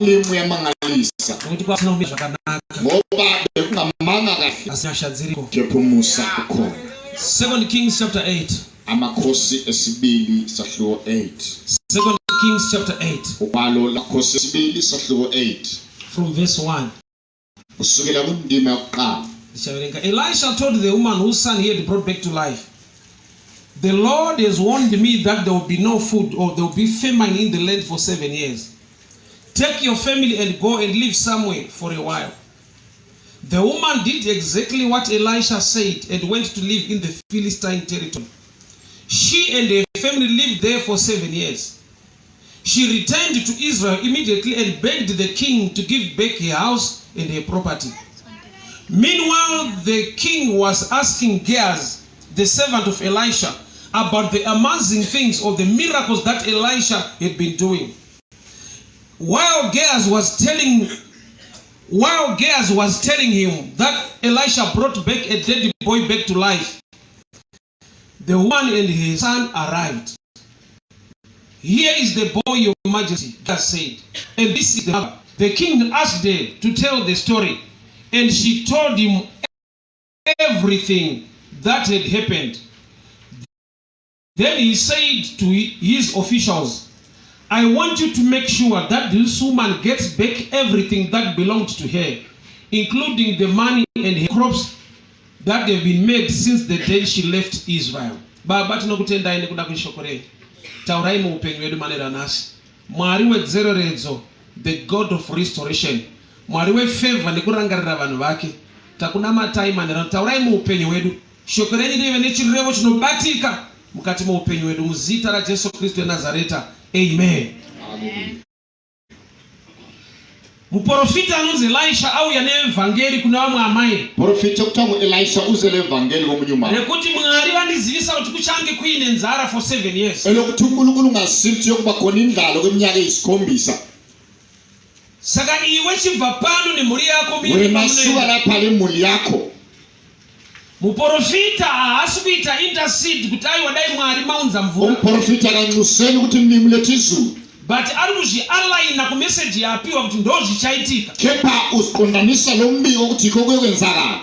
limu yamangalisa ngoba bekungamanga kahle kepumusa ukhona. 2 Kings chapter 8. Amakhosi esibili sahluko 8. 2 Kings chapter 8. Ubalo lakhosi esibili sahluko 8 from verse 1. Usukela kundima yokuqala. Elisha told the woman whose son he had brought back to life, "The Lord has warned me that there will be no food or there will be famine in the land for 7 years. Take your family and go and live somewhere for a while." The woman did exactly what Elisha said and went to live in the Philistine territory. She and her family lived there for 7 years. She returned to Israel immediately and begged the king to give back her house and her property. Meanwhile, the king was asking Gehazi, the servant of Elisha, about the amazing things or the miracles that Elisha had been doing. While Gehazi was telling him that Elisha brought back a dead boy back to life, the woman and his son arrived. "Here is the boy, your majesty," Gehazi said, "and this is the mother." The king asked her to tell the story, and she told him everything that had happened. Then he said to his officials, "I want you to make sure that this woman gets back everything that belonged to her, including the money and her crops that have been made since the day she left Israel." Baba tinokutenda ine kuda kushokore. Taurai mu upenyu wedu manera nasi. Mwari wedzereredzo, the God of restoration. Mwari we favor nekurangarira vanhu vake. Takuna matai manera. Taurai mu upenyu wedu. Shokoreni ndive nechirevo chinobatika mukati mu upenyu wedu muzita ra Jesu Kristo Nazareta. Amen. Amen. Muprofita anonzi Elisha auya nevhangeri kuna vamwe amai. Profita kutamu Elisha uzele evangeli komunyuma. Nekuti Mwari vandizivisa kuti kuchange kuine nzara for 7 years. Elokuti uNkulunkulu ngasimthi yokuba khona indlala kweminyaka eyisikhombisa. Saka iwe chibva pano nemhuri yako wena suka lapha lemuli yakho. Muprofita haasi kuita intercede kuti aiwa dai Mwari maunza mvura. Umuprofita kanxuseni ukuthi nimlethe izulu. But ari kuzvi-aligna kumessage yapiwa kuti ndo zvichaitika. Kepha uziqondanisa lo mbiko ukuthi iko kwenzakala.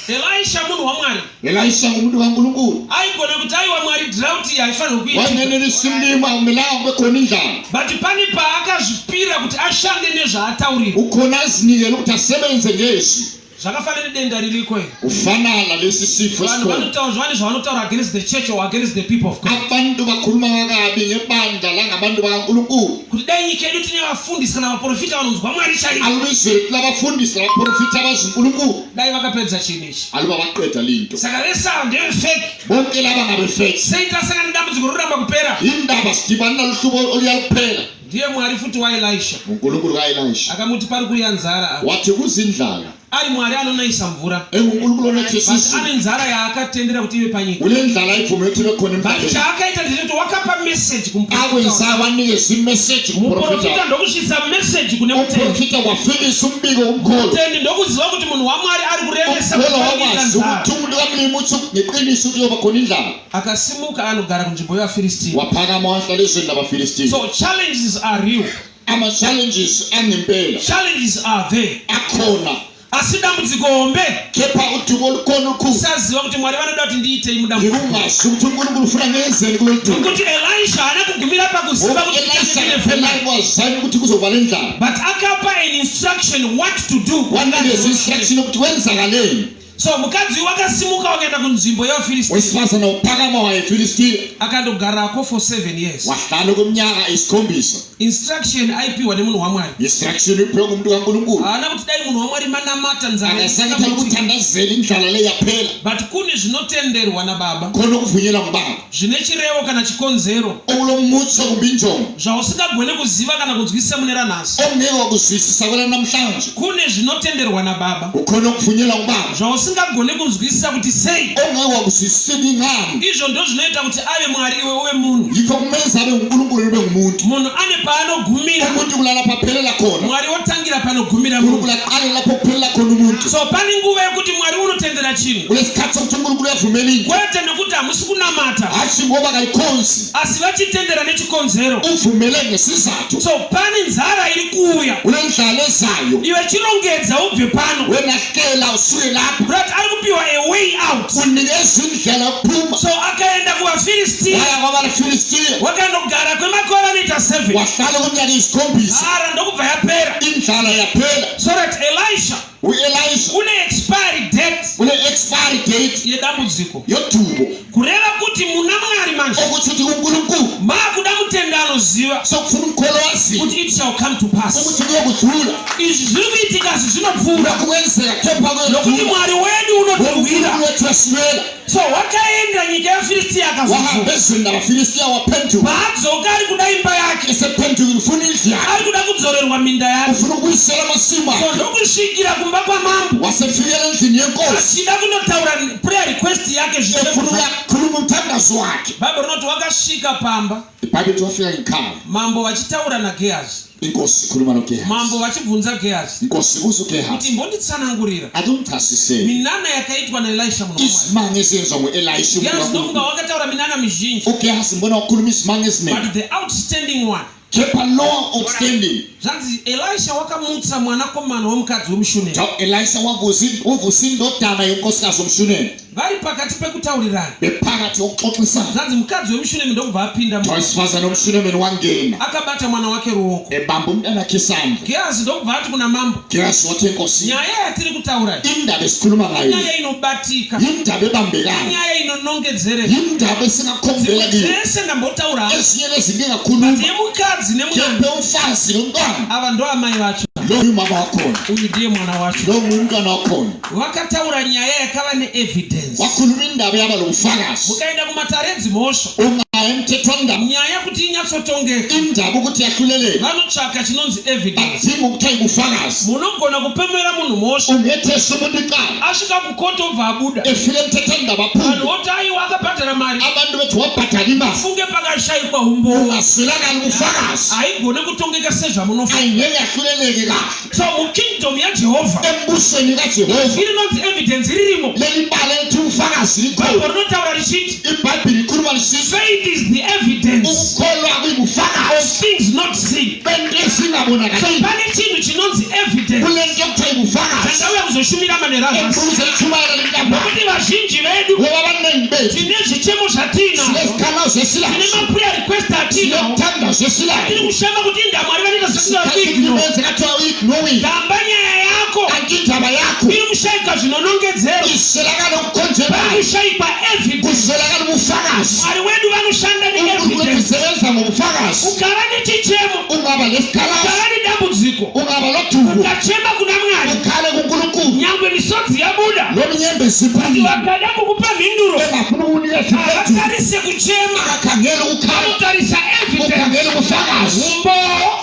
Elisha munhu waMwari. Elisha ngumuntu kaNkulunkulu. Aigona kuti aiwa Mwari drought haifanirwi kuitika. Wanene simlima akumelanga kube khona indlala. But pani paakazvipira kuti ashande nezvaataurira. Ukhona azinikele ukuthi asebenze ngezwi. Zvakafanana nedenda riliko iri. Ufanana lesi sifo vanhu vanotaura against the church or against the people of God. Abantu bakhuluma kabi ngebandla langabantu bakaNkulunkulu. Kuti dai nyika yedu tine vafundisi kana vaprofita vanonzwa Mwari chaivo. Alubizwe labafundisi labaprofita abazi uNkulunkulu. Dai vakapedza chinhu ichi. Aluba baqeda linto. Saka lesa ndeve fake. Bonke laba ngabe fake. Satan saka ndambudziko ruramba kupera. Indaba sidibana luhlubo oluyakuphela. Ndiye Mwari futi waElisha. uNkulunkulu kaElisha. Akamuti pari kuyanzara. Wathi kuzindlala. Ari Mwari anonaisa mvura. uNkulunkulu onethesisi. Ane nzara yaakatendera kuti ive panyika. Ule ndlala ivume ukuthi bekhona emhlabeni. But chaakaita ndezvekuti wakapa message kumuprofita. Akwenza abanikeza imessage kumuprofita. kuprofita. Ndokusvitsa message kune mutendi. Uprofita wafikisa umbiko kumkholo. Mutendi ndokuziva kuti munhu waMwari ari kuremesa kupangika nzara. Umuntu kamlimi uthi ngeqiniso kuyoba khona indlala. Akasimuka anogara kunzvimbo yaFilistia. Waphakama wahlala ezweni labaFilistia. So challenges are real. Ama challenges angempela. Challenges are there. Akhona. Asidambudziko hombe. Kepha udumo olukhona olukhulu. Saziwa kuti Mwari vanoda kuti ndiite imudambudziko. Ngikungazi ukuthi uNkulunkulu ufuna ngenzeni kulo dumo. Ukuthi Elisha anakugumira pakuziva kuti Elisha phela wazama ukuthi kuzoba lendlala. But akapa an instruction what to do. Wanikeza instruction ukuthi kwenzakaleni. So mukadzi wakasimuka wakaenda kunzvimbo yaFilistia. Wesifazana uphakama wayeFilistia. Akandogarako for 7 years. Wahlala kweminyaka eyisikhombisa. Instruction aipiwa nemunhu waMwari. Instruction iphekwa umuntu kaNkulunkulu. Haana kuti dai munhu waMwari manamata nzara. Akasangitha ukuthandazela indlala le yaphela. But kune zvinotenderwa naBaba. Khona ukuvunyelwa nguBaba. Zvine chirevo kana chikonzero. Okulomutso kumbe injongo. Zvausingagone kuziva kana kunzwisisa mune ranhasi. Ongeke wakuzwisisa kwena namhlanje. Kune zvinotenderwa naBaba. Ukhona ukuvunyelwa nguBaba. Usingagone kunzwisisa kuti sei. Ongeke wakuzwisisa ingani. Izvo ndo zvinoita kuti ave Mwari iwe uve munhu. Yikho kumenza abe uNkulunkulu ube ngumuntu. Munhu ane paanogumira. Umuntu kulala paphelela khona. Mwari otangira panogumira munhu. uNkulunkulu aqala lapho kuphelela khona umuntu. So pane nguva yekuti Mwari unotendera chinhu. Kulesikhathi sokuthi uNkulunkulu uyavumela into. Kwete nekuti kuti hamusi kunamata hachi ngoba kayikhonzi asi vachitendera nechikonzero. uvumele ngesizathu So pane nzara iri kuuya unendlala ezayo iwe chirongedza ubve pano wenakela usuke lapho kuti ari kupiwa a way out. unikeza indlela yokuphuma So akaenda kuvaFilistiya waya kwabaFilistiya wakandogara kwemakore anoita 7 wahlala kunyaka isikhombisa nzara ndokubva yapera. indlala yaphela So that Elisha uElisha une expiry date une expiry date yedambudziko yodubo kureva kuti muna Mwari manje okuthi uNkulunkulu makuda mutenda anoziva sokufuna umkholo wazi kuti it shall come to pass. ukuthi kuyokudlula Izvi zviri kuitika zvinopfuura nokuwenzeka kepha nokuti Mwari wedu unotirwira. wetu wasimela So wakaenda nyika yaFilistiya akazodzwa wahambezenda abaFilistiya waphenduka paadzoka ari kuda imba yake esephendukile ufuna indlala ari kuda kudzorerwa minda yake. ufuna ukuyisela amasimo So akhe ndokusvikira kumba kwamambo wasefikela endlini yenkosi achida kundotaura prayer request yake efuna zvichekuva. ukuyakhuluma umthandazo wakhe Bhaibheri rinoti wakasvika pamba ibhayibheli wafika ngekhaya mambo vachitaura naGehazi, inkosi ikhuluma noGehazi mambo vachibvunza Gehazi inkosi ibuza uGehazi kuti mbonditsanangurira atomchasisele minana yakaitwa naElisha munhu waMwari. izimanga ezenziwa nguElisha Gehazi ndofunga uNkulunkulu wakataura minana mizhinji, uGehazi mbona wakhuluma izimanga eziningi but the outstanding one kepha lower outstanding zvanzi Elisha wakamutsa mwanakomana womukadzi wemuShunemi. Elisha wavusa indodana yonkosikazi womShunemi Vari pakati pekutaurirana bephakathi kokuxoxisana zvanzi mukadzi wemuShunemi ndokubva apinda owesifazane womShunemi wangena akabata mwana wake ruoko. ebamba umntanakhe isandla Gehazi ndokubva ati kuna mambo, Gehazi wathi enkosini nyaya yatiri kutaura indaba esikhuluma ngayo nyaya inobatika, yindaba ebambekayo nyaya inonongedzereka, yindaba esingakhombela kiyo dzese ndambotaura ezinye nezingingakhuluma yemukadzi nemwana. kephe umfazi nomntwana Ava ndo amai vacho, lo umama wakhona uyu ndiye mwana wacho. lo ngumntwana wakhona Vakataura nyaya yakava neevidence. wakhuluma indaba yaba lobufakazi Mukaenda kumataredzi mhosva, ungaya emthethwandaba nyaya kuti inyatsotongeka indaba ukuthi yahluleleke vanotsvaka chinonzi evidence. adinga ukuthenga ubufakazi Munogona kupemera munhu mhosva ungethesa umuntu icala asvika kukoto obva abuda, efile emthethwandaba vanhu aphuma voti aiwa akabhadhara mari, abantu bethi wabhadala imali funge pakashayikwa umboo, ungaswelakali ubufakazi haigone kutongeka sezvamunofuna. ayingeke yahluleleke kahle So mukingdom yaJehovha embusweni kaJehova irinonzi evidence ririmo. leli bala elithi ubufakazi likhona Bhaibheri rinotaura richiti ibhayibhili likhuluma lisithi faith is the evidence ukukholwa kuyibufakazi of things not seen. bento So esingabonakali pane chinhu chinonzi evidence kulento yokuthenga ubufakazi zvandauya kuzoshumira manheru azasi, embuzo echumayela linkamba nokuti vazhinji vedu ngoba abaningi bethu tine zvichemo zvatinazvo, sinezikhalazo tine esilazo maprayer request atinawo, sinokuthandazo tiri esilayo kushama kuti indamwari vanoita sesinavigno. benze kathiwa ignoring Gamba nyaya yako kanti indaba yakho iri kushayika zvinonongedzera, iswelakala ukukhonjelayo vari kushayikwa evidence. kuswelakala ubufakazi Mwari wedu vanoshanda uNkulunkulu neevidence. usebenza ngobufakazi Ukava nechichemo, ungaba lesikhalazo ukava nedambudziko, ungaba lodubo ukachema kuna Mwari, ukhale kuNkulunkulu nyangwe misodzi yabuda, lomnyembezi kuti phambili vakada kukupa mhinduro engafuna ukunika siphethu havatarise kuchema, akakhangela ukukhala vanotarisa evidence, ukhangela ubufakazi umbo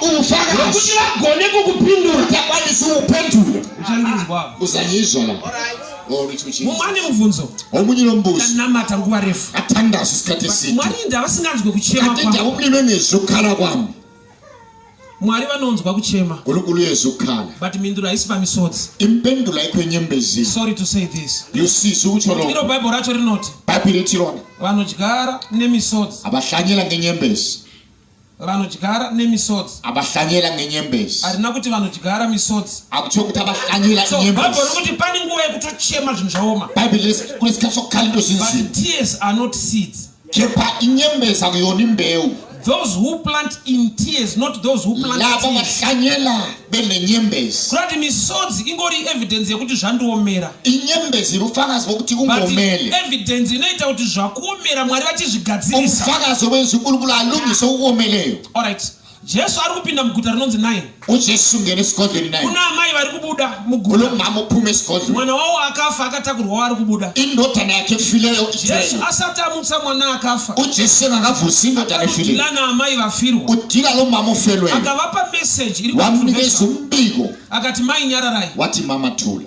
ubufakazi nokuti vagone kukupindura. utakwanisa ukuphendula Uchandinzwa uzanyizwa la Glory to Jesus. mumwe ane mubvunzo omunye nombuzo kanamata nguva refu, athandaza isikhathi eside Mwari indava singanzwe kuchema kanti kwavo, indaba umlimi engezwa ukukhala kwami Mwari vanonzwa kuchema uNkulunkulu uyezwa ukukhala but mhinduro haisi pamisodzi. impendulo ayikho enyembezini Sorry to say this, yosisi ukutsho iro lokho bhaibheri racho rinoti bhayibhili lithi lona vanodyara nemisodzi, abahlanyela ngenyembezi vanodyara nemisodzi, abahlanyela ngenyembezi harina kuti vanodyara misodzi. akutsho ukuthi abahlanyela So bhaibheri inyembezi rikuti pane nguva yekutochema zvinhu zvaoma, bhayibhili kunesikhathi sokukhala into zinzima but tears are not seeds. kepha inyembezi akuyona imbewu Those who plant in tears, not those who plant labo seeds. abahlanyela benenyembezi Kurati misodzi ingori evidence yekuti zvandiomera, inyembezi ubufakazi bokuthi but kungomele evidence inoita kuti zvakuomera Mwari vachizvigadzirisa. ubufakazi obenza uNkulunkulu alungise ukuomeleyo Alright, Jesu ari kupinda muguta rinonzi Naini. uJesu ungena esigodlweni naye Kuna amai vari kubuda muguta, kulomama uphuma esigodlweni mwana wavo akafa akatakurwa wari kubuda. indodana yakhe efileyo Jesu itheyo asati amutsa mwana akafa, uJesu engakavusi indodana efileyo akadila naamai vafirwa, udila lo mama ofelweyo akavapa message iri wamnikeza kuprofesa, umbiko akati mai nyararai. wathi mama thula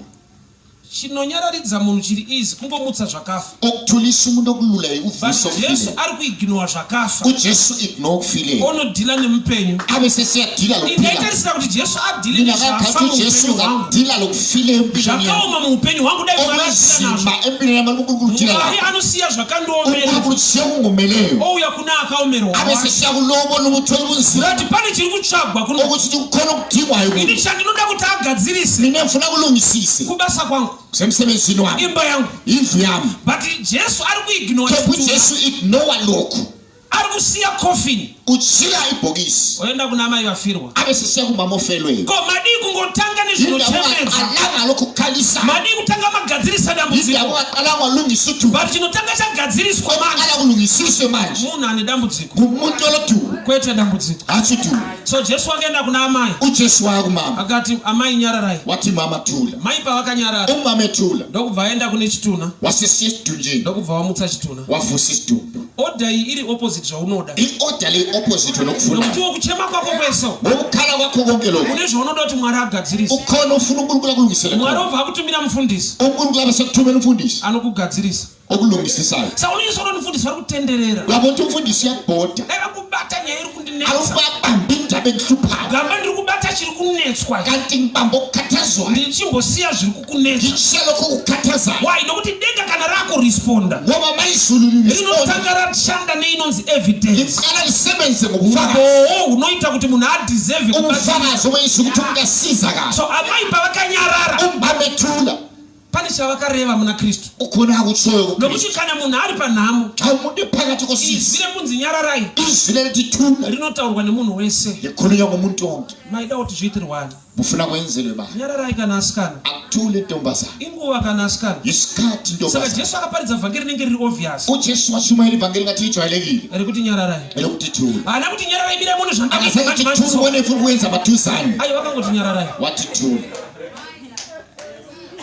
chinonyararidza munhu chiri izi kungomutsa zvakafa. okuthulisa umuntu okululayo Jesu uvisa ari kuignora zvakafa. uJesu ignore kufileyo Onodhila nemupenyu. abe sesiyadila lokuphila Ingaitarisira kuti Jesu adhile mina nezvafa ngakhathi uJesu muupenyu hwangu. ngadila lokufileyo empilweni yami Zvakaoma muupenyu hwangu dai Mwari adhila nazvo. okunzima empilweni yami uNkulunkulu udila Mwari lakho anosiya zvakandiomera uNkulunkulu siyakungomeleyo ouya kuna akaomerwa abe wacho. sesiyakulobona ubuthole bunzima Kuti pane chiri kutsvagwa kuno. okuthi kukhona okudingwayo kulo Ini chandinoda kuti agadzirise mina ngifuna kulungisise kubasa kwangu, semsebenzini wami imba yangu. indlu yami But Jesu ari kuignora kepha chituva. uJesu ignore lokhu Ari kusiya coffin. utshiya ibhokisi Oenda kuna amai vafirwa. abe sesiya kumama ofelweyo Ko madii kungotanga nezvinochemedza. alanga lokhu kukhalisa Madii kutanga magadzirisa indaba dambudziko. aqala kwalungisa udumo But chinotanga chagadziriswa manje. aqala kulungisiswe manje Munhu ane dambudziko. ngumuntu olodumo Kwete dambudziko. hathi udumo So Jesu akaenda kuna amai. uJesu waya kumama Akati amai nyararai. wathi mama thula Mai pavakanyarara. umama ethula Ndokubva aenda kune chituna. wasesiya esidunjini Ndokubva wamutsa chituna. wavusa isidumbu Order iyi iri opposite zvaunoda. i-order le-opposite Nokuti nokufuna kuchema kwako kwese ngokukhala kwakho konke lokhu kune zvaunoda kuti Mwari agadzirise. ukhona ufuna uNkulunkulu akulungisele Mwari khona obva akutumira mufundisi uNkulunkulu abe sekuthumela umfundisi anokugadzirisa. okulungisisayo Saka unoiswa kuti mufundisi vari kutenderera. uyabona ukuthi umfundisi uyakubhoda Dai vakubata nyaya iri kundinetsa. alubabamba indaba engihluphayo Gamba ndiri kubata chiri kunetswa. kanti ngibamba okukhathazwayo Ndichimbosiya zviri kukunetsa. ngitshiya lokho okukhathazayo Why? Nokuti denga kana rakuresponda ngoba mayizulu linisponda rinotanga rashanda neinonzi evidence. liqala lisebenze ngobufakazi Uboho hunoita kuti munhu adeserve kubatsirwa. ubufakazi obuyisa ukuthi umuntu asiza kahle So amai pavakanyarara umbamba ethula pane chavakareva muna Kristu. ukhona akutshoyo kuKristu Nokuti kana munhu ari panhamo, xa umuntu ephakathi izwi kosisi rekunzi nyararai izwi lelithi thula rinotaurwa nemunhu wese. likhulunywa ngumuntu wonke Maida kuti zviitirwani. mufuna kwenzelwe bani Nyararai kana asikana. akuthule intombazana Inguva kana asikana. yisikhathi Saka intombazana Jesu akaparidza vhangeri rinenge riri obvious. uJesu washumayela ivangeli ngathi ijwayelekile Rekuti nyararai. elokuthi thula Haana kuti nyararai bira munhu akazakuthi zvandakaita thula manje. ubone ifuna ukwenza amathuzane Ayi vakangoti nyararai. wathi thula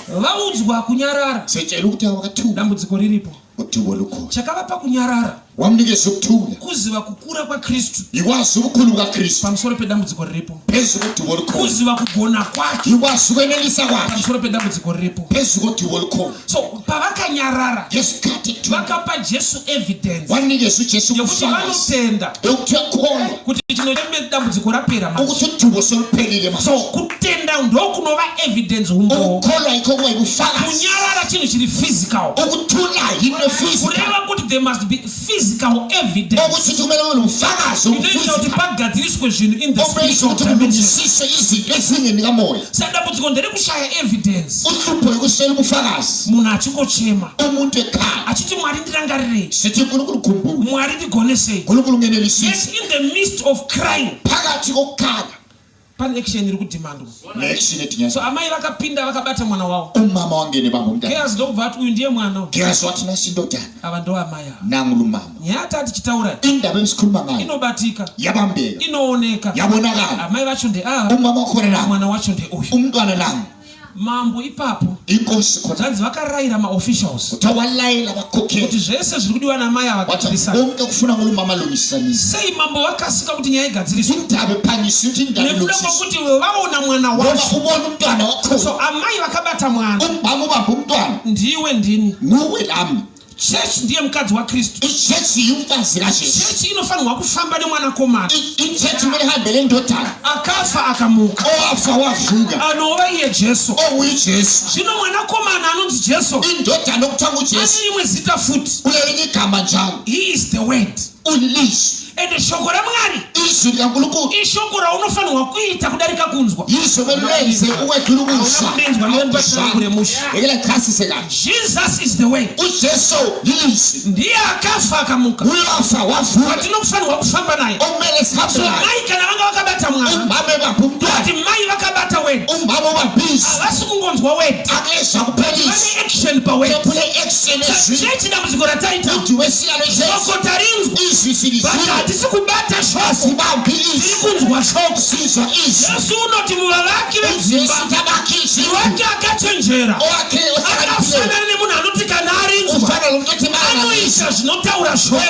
Vaudzwa kunyarara. setshela ukuthi awakathula Dambudziko riripo. udubo lukhona Chakavapa kunyarara. wamnikeza ukuthula Kuziva kukura kwaKristu ikwazi ubukhulu bukaKristu pamusoro pedambudziko riripo. phezu kodubo olukhona Kuziva kugona kwake ikwazi ukwenelisa kwakhe pamusoro pedambudziko riripo. phezu kodubo olukhona So pavakanyarara ngesikhathi thula vakapa Jesu evidence wanikeza uJesu yekuti ubufakazi vanotenda yokuthi yakholwa kuti chinocheme dambudziko rapera manje. ukuthi udubo soluphelile manje So kutenda ndokunova evidence umbowo. ukukholwa yikho kuba yibufakazi Kunyarara chinhu chiri physical. ukuthula yinto physical Kureva kuti there must be physical evidence. okuthi kumele kube ubufakazi Inoita kuti obuphysical pagadziriswe zvinhu in the obuyisa spiritual ukuthi dimension. kulungisiswe izinto ezingeni kamoya Saka dambudziko nderekushaya evidence. uhlupho yokuswela ubufakazi Munhu achingochema umuntu ekhala achiti Mwari ndirangarirei, sithi uNkulunkulu khumbula Mwari ndigonesei. uNkulunkulu Yes, ngenelisise in the midst of crying phakathi kokukhala pane action iri kudimandwa. ne-action edinyana So amai vakapinda vakabata mwana wavo. umama wangene bangomntana Gehazi ndokubva ati uyu ndiye mwana. Gehazi wathi nasi indodana Ava ndo amai ava. nangu lumama Nyaya tati chitaura indaba esikhuluma ngayo inobatika, yabambeka inooneka. yabonakala Amai vacho ndeava, umama wakhona nangu mwana wacho ndeuyu. umntwana nangu Mambo ipapo inkosi khona zvanzi vakarayira maofficials kuthiwa walayela kuti abakhokheli zvese zviri kudiwa namai ava wathi gadzirisana. konke kufuna ngolumama alungisanisa Sei mambo vakasika kuti nyaya igadziriswe? indaba ephangisa ukuthi indaba Nekuda ilungisiswe kwokuti vaona mwana ngoba wacho. ubona umntwana wakhona So amai vakabata mwana. umama ubamba umntwana Ndiwe ndini. nguwe lami Church ndiye mukadzi waKristu. ichechi yumfazi kajesu Church inofanirwa kufamba nemwanakomana. ichechi kumele ihambele ndodana Akafa akamuka. owafa wavuka Anova iye Jesu. owuyijesu Zvino mwanakomana anonzi Jesu indodana okuthiwa ngujesu ane rimwe zita futi. ulelinye igama njalo He is the word. ulilizwi Ende shoko raMwari izwi likankulunkulu ishoko raunofanirwa kuita kudarika kunzwa. yizwi belulenze ukwedlula ukusa Unamudenzwa nomuremusha. ekela chasise kahle Jesus is the way. ujesu lilizwi Ndiye akafa akamuka. uyafa wavuka Patinofanirwa kufamba naye. okumele sihambe So naye mai kana vanga vakabata mwana, umama ebamba umntwana kuti mai vakabata word, umama ubabhizi havasi kungonzwa word, akezwa kuphelisa vane action paword. kule action ezwi Chechi dambudziko rataita uthi wesiyalo jesu shoko tarinzwa, izwi but silizwile hatisi kubata shoko, sibambi tiri izwi kunzwa shoko. sizwa izwi Yesu unoti muvavaki vedzimba ujesu tabakizwi wake akachenjera owakhe ohlakaniphile akafanana nemunhu anoti kana arinzwa ufana lomuntu othi anoita kuita zvinotaura shoko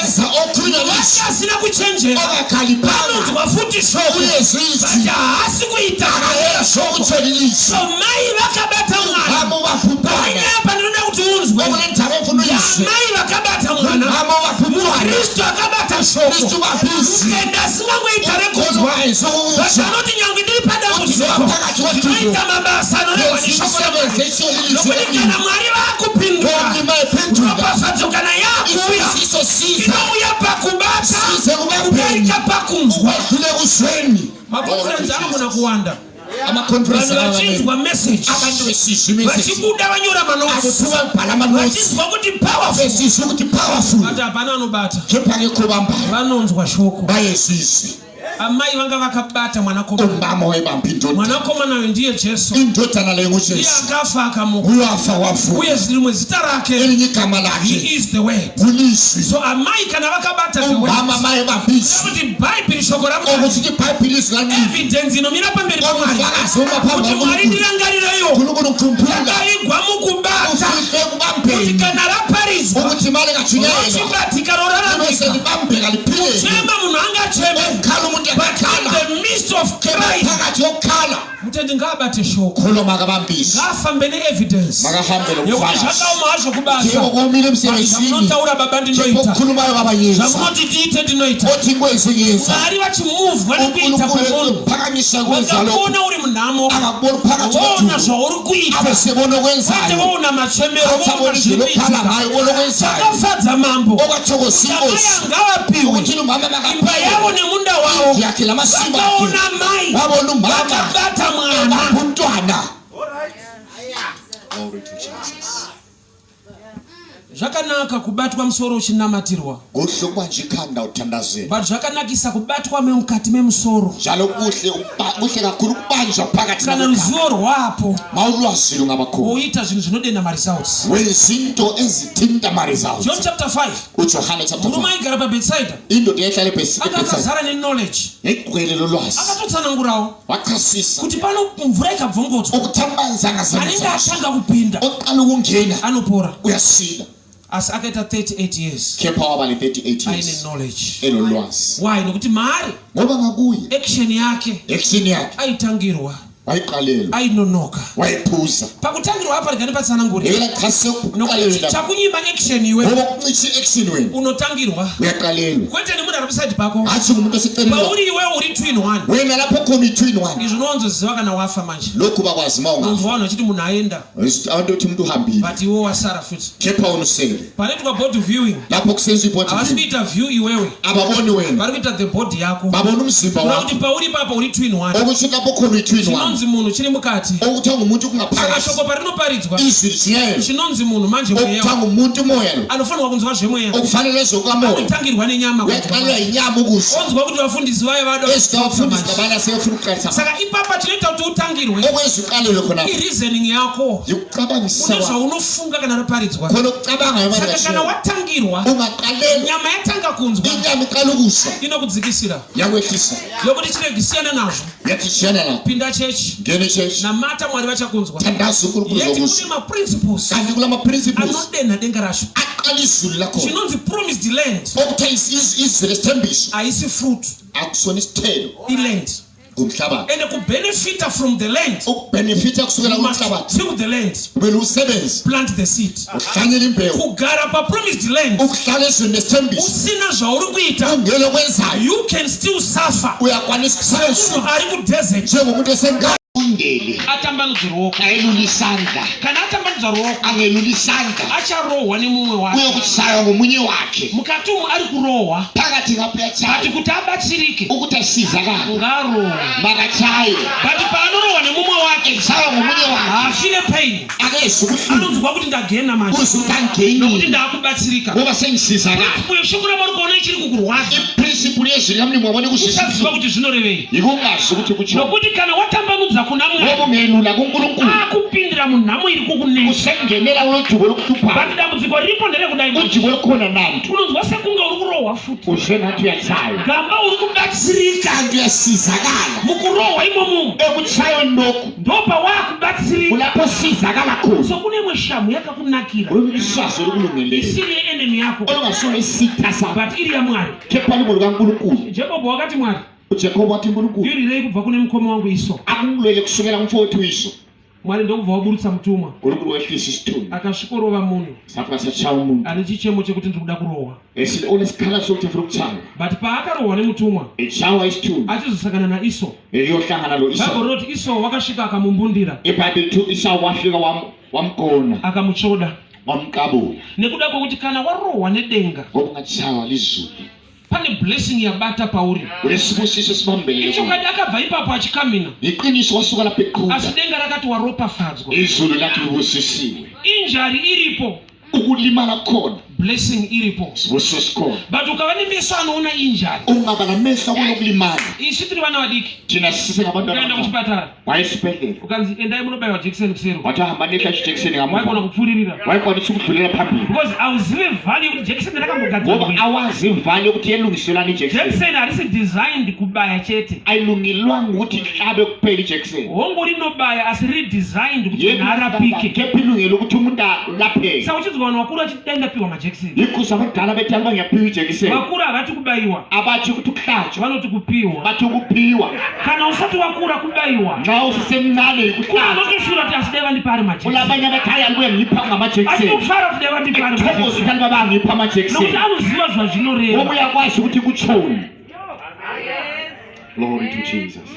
vasina kuchenjera vanonzwa futi shoko but haasi kuita so mai vakabata mwana panyaya ndinoda kuti unzwe mai vakabata mwana mukristu akabata shoko ukenda asingangoita rekodzwa vasanoti nyange ndiri padambudziko ndinoita mabasa anorehwa neshoko nokuti kana mwari vaakupindura ropafadzo kana yakuya inouya pakubata kudarika pakunzwa makonferensi anogona kuwanda vanhu vachinzwa message vachibuda vanyora manotsi vachinzwa kuti powerful ati hapana anobata vanonzwa shoko amai vanga vakabata mwanakomana uyu ndiye Jesu iye akafa akamuka uye rimwe zita rake he is the word so amai kana vakabata kuti bhaibheri shoko ramuti evidence inomira pamberi paMwari kuti Mwari ndirangarirayo yakaigwa mukubata kuti kana raparidzwa rochibatika roraramika kuchema munhu angacheme but in the midst of Christ mutendi ngaabate shoko ngaafambe ne-evidence yekuti zvakaoma hazvo kubasa zvamunotaura baba ndinoita zvamunoti tiite ndinoita Mwari vachimuvhwa nekuita kwemunhu vakakuona uri munhamo voona zvauri kuita ate voona machemero voona zvinoitika zvakafadza mambo sakaya ngavapiwe imba yavo nemunda wavo vakaona mai vakabata mwana zvakanaka kubatwa musoro uchinamatirwa but zvakanakisa kubatwa mukati memusoro kana ruzivo rwapo woita zvinhu zvinodenda maresults John chapter 5 murume aigara paBethsaida anga akazara neknowledge akatotsanangurawo kuti pano mvura ikabvongodzwa anenge atanga kupinda anopora asi akaita 38 years aine knowledge why nokuti mari action yake aitangirwa ainonoka pakutangirwa apa rigane patsanangurira nokuti chakunyima action iwe unotangirwa kwete nemunhu ari beside pako pauri iwe uri 2 in 1 izvo unonzoziva kana wafa manje unonzwa vanhu vachiti munhu aenda but iwe wasara futi panoitwa board viewing havasi kuita view iwewe vari kuita the body yako kuti pauri papa uri 2 in 1 chinonzi munhu chiri mukati saka shoko parinoparidzwa chinonzi munhu manje mweya anofanirwa kunzwa zvemweya anotangirwa nenyama onzwa kuti vafundisi vaye vada saka ipapa tinoita kuti utangirwe ireasoning yako une zvaunofunga kana raparidzwa saka kana watangirwa nyama yatanga kunzwa inokudzikisira yokuti chiregisiyana nazvo pinda chechi namata Mwari vachakunzwa yeti kune maprinciples anodenha denga rasho chinonzi promised land haisi fruit iland ende kubenefita from the land till the land plant the seed kugara papromised land usina zvauri kuita you can still suffer munhu ari kudesert atambanudza ruoko kana atambanudza ruoko acharohwa nemumwe wake mukati umu ari kurohwa ati kuti abatsirike ngarohwa but paanorohwa nemumwe wake haafile pain anonzwa kuti ndagena manje nokuti ndaakubatsirika shoko ramari kuona ichiri kukurwadza usaziva kuti zvinorevei nokuti kana watambanudza kuna akupindira munhamo iri kukunesa but dambudziko ripo nderekudai unonzwa sekunge uri kurohwa futi gamba uri kubatsirika mukurohwa imomo ndopa waakubatsirika Ulapo sizakala khona. So kunemwe shamu yakakunakira. Ulisazo lokulungeleyo. Isiri enemy yako. Olungasona isitha sakho. But iri ya Mwari. Kepha libo likaNkulunkulu. Jacob wakati Mwari. uJacob wathi uNkulunkulu. Yuri kubva kune mkhomo wangu Iso. Akumlwele kusukela kumfowethu Iso. Mwari ndokubva waburutsa mutumwa. UNkulunkulu wehlisa isithunzi. Akasvikorova munhu. Safuna sachawa umuntu. Ane chichemo chekuti ndikuda kurowa. Esi onesikhala sokuthi ufuna ukuchawa. But paakarowa nemutumwa. Echawa isithunzi. Achizosangana na Iso. Eyohlangana lo Iso. Bible wrote Iso wakasvika akamumbundira. eBhayibheli lithi Iso wafika wamgona. Akamuchoda. Wamqabula. Nekuda kwokuti kana warowa nedenga. Ngoba ungachawa lizulu. Pane blessing yabata pauri. Ulesibusiso sibambelele. Icho kadi akabva ipapo achikamina. Iqiniso wasuka lapha eqhuba. Asi denga rakati waropafadzwa. Izulu lathi ubusisiwe. Injari iripo. Ukulimala khona. Blessing iripo. Sibusiso sikhona. But ukava nemeso anoona injari. Ungaba namehlo abona ukulimala. Isi tiri vana vadiki. Thina sise ngabantu Ukaenda kuchipatara. Wayesibhedlela. Ukanzi endai munobaiwa jekiseni kusero. Wathi hamba nehla ijekiseni Waikona ngamuva. kupfuririra. Wayekwanisa ukudlulela phambili. Because awuzive value kuti jekiseni rakambogadzirwa. Ngoba awazi imvali yokuthi yelungiselana ijekiseni. Jekiseni harisi designed kubaya chete. Ayilungilwanga ukuthi ihlabe kuphela ijekiseni. Hongo rinobaya asi redesigned kuti narapike. Kepha ilungelo ukuthi umuntu alapheke. Saka uchizwa vanhu vakuru vachidenda piwa majekiseni. Yikho abadala bethi alba ngiyaphiwa ijekiseni. Vakuru havati kubaiwa. Abathi ukuthi ukuhlatshwa. Vanoti kupiwa. Bathi ukuphiwa. Kana usati wakura kubaiwa. Nxa usisemncane Kuna ukuhlatshwa. nokeshura kuti asideva ndipari majekiseni. Kulabanye abathaya alibuye ngipha ngamajekiseni. Atinofara kuti deva ndipari Thokoza majekiseni. ukuthi baba ngipha amajekiseni. Nokuti anoziva zvazvinoreva. Ngoba uyakwazi ukuthi kutshoni. Glory to Jesus.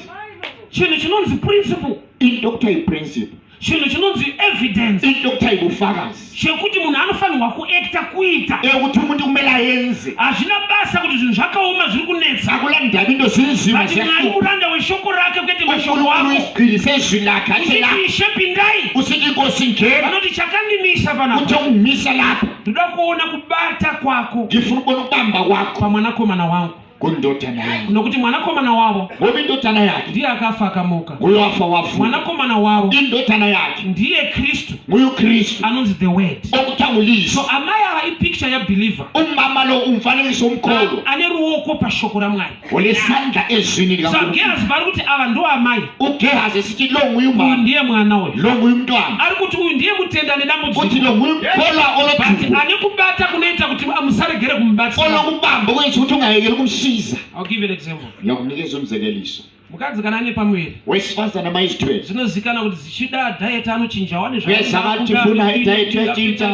Chinhu chinonzi principle. Into okuthiwa yi-principle. Chinhu chinonzi evidence. Into okuthiwa yibufakazi. Chekuti munhu anofanirwa kuacta kuita. Ukuthi umuntu kumele ayenze. Hazvina basa kuti zvinhu zvakaoma zviri kunetsa. Akulandaba into zinzima But Mwari muranda weshoko rake kwete mashoko uNkulunkulu ako. isigqilise izwi lakhe athi la. Usiti ishe pindai. Usithi inkosi ngena. Vanoti chakandimisa panapa. Uthi ungimisa lapha. Ndoda kuona kubata kwako Ngifuna ukubona ukubamba kwakho pamwanakomana wangu. kundodana yakho. Nokuti mwanakomana wavo Ngoba indodana yakhe ndiye akafa akamuka. nguye wafa wavuka. Mwanakomana wavo Indodana yakhe ndiye Kristu nguye uKristu. anonzi the word. Okuthiwa nguliso. So amai ava ipicture yabeliever. Umama lo umfanekiso omkhulu. Ane ruoko pashoko ramwari. Olesandla ezwini So likaNkulunkulu. Gehazi vari kuti ava ndo amai. uGehazi sithi lo nguye Uyu umama. ndiye mwana we. Lo nguye umntwana. Ari kuti uyu ndiye mutenda Uthi nedambudziko. lo nguye umkholwa But olodumbu. ane kubata kunoita kuti musaregere kumubatsira. Olokubamba kwenza ukuthi ungayekeli ukumsiza. I'll give you an example. Ngiyakunikeza umzekeliso. Mukadzi kana ane pamwiri. Wesifazana mayizithwele. Zvinozikana kuti zichida diet anochinja wane Uyazakati funa diet yachinja.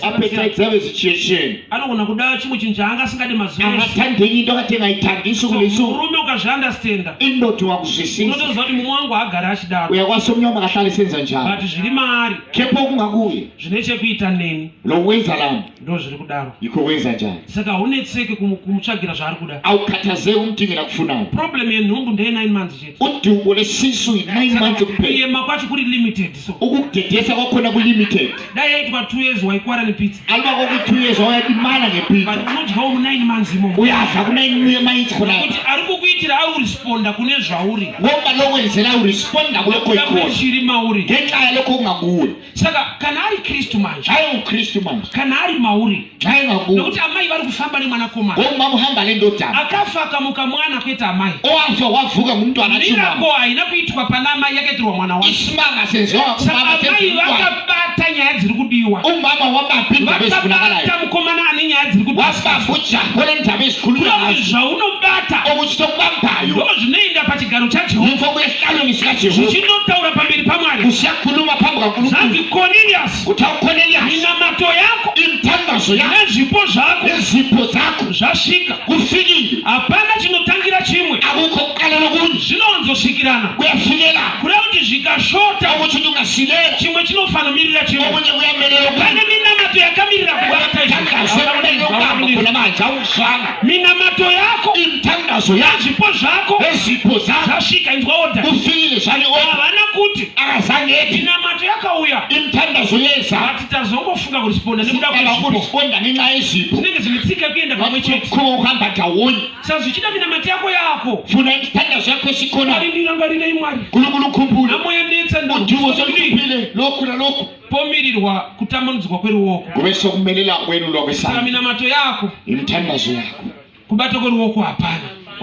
Appetite zabe zichiyeshiyene. anogona kuda chimwe chinhu chaangasingade mazuva eshe. Angathandeki into akade ngayithandisi kuleso. Murume ukazviandastenda Indoda wakuzwisisa. unotoziva kuti mumwe wangu haagari achidaro. Uyakwazi omnyama akahlala esenza njalo. But zviri maari Kepha okungakuye. zvine chekuita neni Lo wenza lami. ndo zviri kudaro. Yikho wenza njani. Saka hunetseke kumutsvagira zvaari kuda. Awukhathazeki umdingela kufunayo. Problem yenhumbu ndeye 9 months chete. Udubo lesisu yi9 months kuphela. Kuyema kwacho kuri limited. So Ukudedesa kwakhona ku-limited. dai yaitwa 2 years waikwara nepizza. Aliba koku-2 years wayadimana But ngepizza. unodyawo mu9 months imomo. Uyadla ku9 months khonayo. Kuti ari kukuitira auresponda kune zvauri. Ngoba lokwenzela uresponda kulokho ikhona. Zviri mauri. Ngenxa yalokho kungakuwe. Saka kana ari Kristu manje. Hayi uKristu manje. Kana ari mauri. Hayi ngakuwe. Nokuti amai vari kufamba nemwanakomana. Ngomama uhamba lendodana. Akafa akamuka mwana kwete amai. Owafa wavuka ngumntwana chimama. Miracle haina kuitwa pana amai yakaitirwa mwana wake. Isimanga senziwa Saka kumama amai senzimntwana. vakabata nyaya dziri kudiwa. Umama wabapha indaba ezifunakalayo. Vakabata mukomana ane nyaya dziri kudiwa. Wabapha ujaha olendaba ezikhulunywa Kuti ngazo. zvaunobata Okuthi okubambayo. ndo zvinoenda pachigaro chaJehovha. Yimfo kuyesihlalweni sikaJehova. Zvichinotaura pamberi paMwari. Usiyakhuluma phambi kaNkulunkulu. Zvanzi Cornelius, Kuthiwa uCornelius. minamato yako Imithandazo yakho. nezvipo zvako Nezipho zakho. zvasvika. Kufikile. Hapana chinotangira chimwe. Akukho kuqala lokunye. Zvinonzosvikirana. Kuyafikela. Kureva kuti zvikashota Okuthi ungasilela. chimwe chinofanirira chimwe. Okunye kuyamelela Pane okunye. minamato yakamirira kubata Imithandazo yakho izvi. khona manje awuzwanga. Minamato yako Imithandazo yakho. nezvipo zvako Nezipho zakho. zvasvika. Inzwa odha. Kufikile zvali oba. Havana kuti Akazange ethi. minamato yakauya. Imithandazo yeza. Ati tazongofunga kurisponda nekuda kwezvipo. Ukusponda ngenxa yezipho. Zvinenge zvinetsika kuenda pamwe chete. Kuba uhamba ndawonye. Saka zvichida minamato yako yako. Funa imithandazo yakho esikhona. Ngarindirangarirei Mwari. Nkulunkulu ukhumbule. Amoyanetsa Udiwo soluphile lokhu nalokhu. pomirirwa kutamanidzwa kweruoko. Kube sokumelela kwenu Saka lokwesana. minamato yako Imithandazo yakho. kubata kweruoko hapana.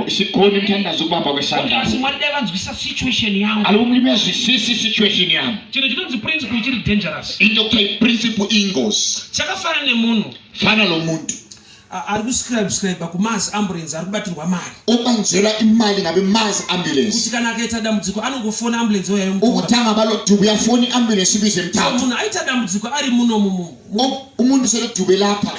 sikhona imthandazo kubamba kwesandla asi mwari dai vanzwisa situation yangu alumlimi azwisisi situation yami chino chinonzi principle chiri dangerous into kuthiwa principle ingozi chakafana nemunhu fana lo muntu ari kuscribe kumazi ambulance ari kubatirwa mari ubanjela imali ngabe mazi ambulance kuti kana akaita dambudziko anongofona ambulance oyayo ukutanga balodube uyafona iambulance ibize mthathu munhu aita dambudziko ari muno umuntu selodube lapha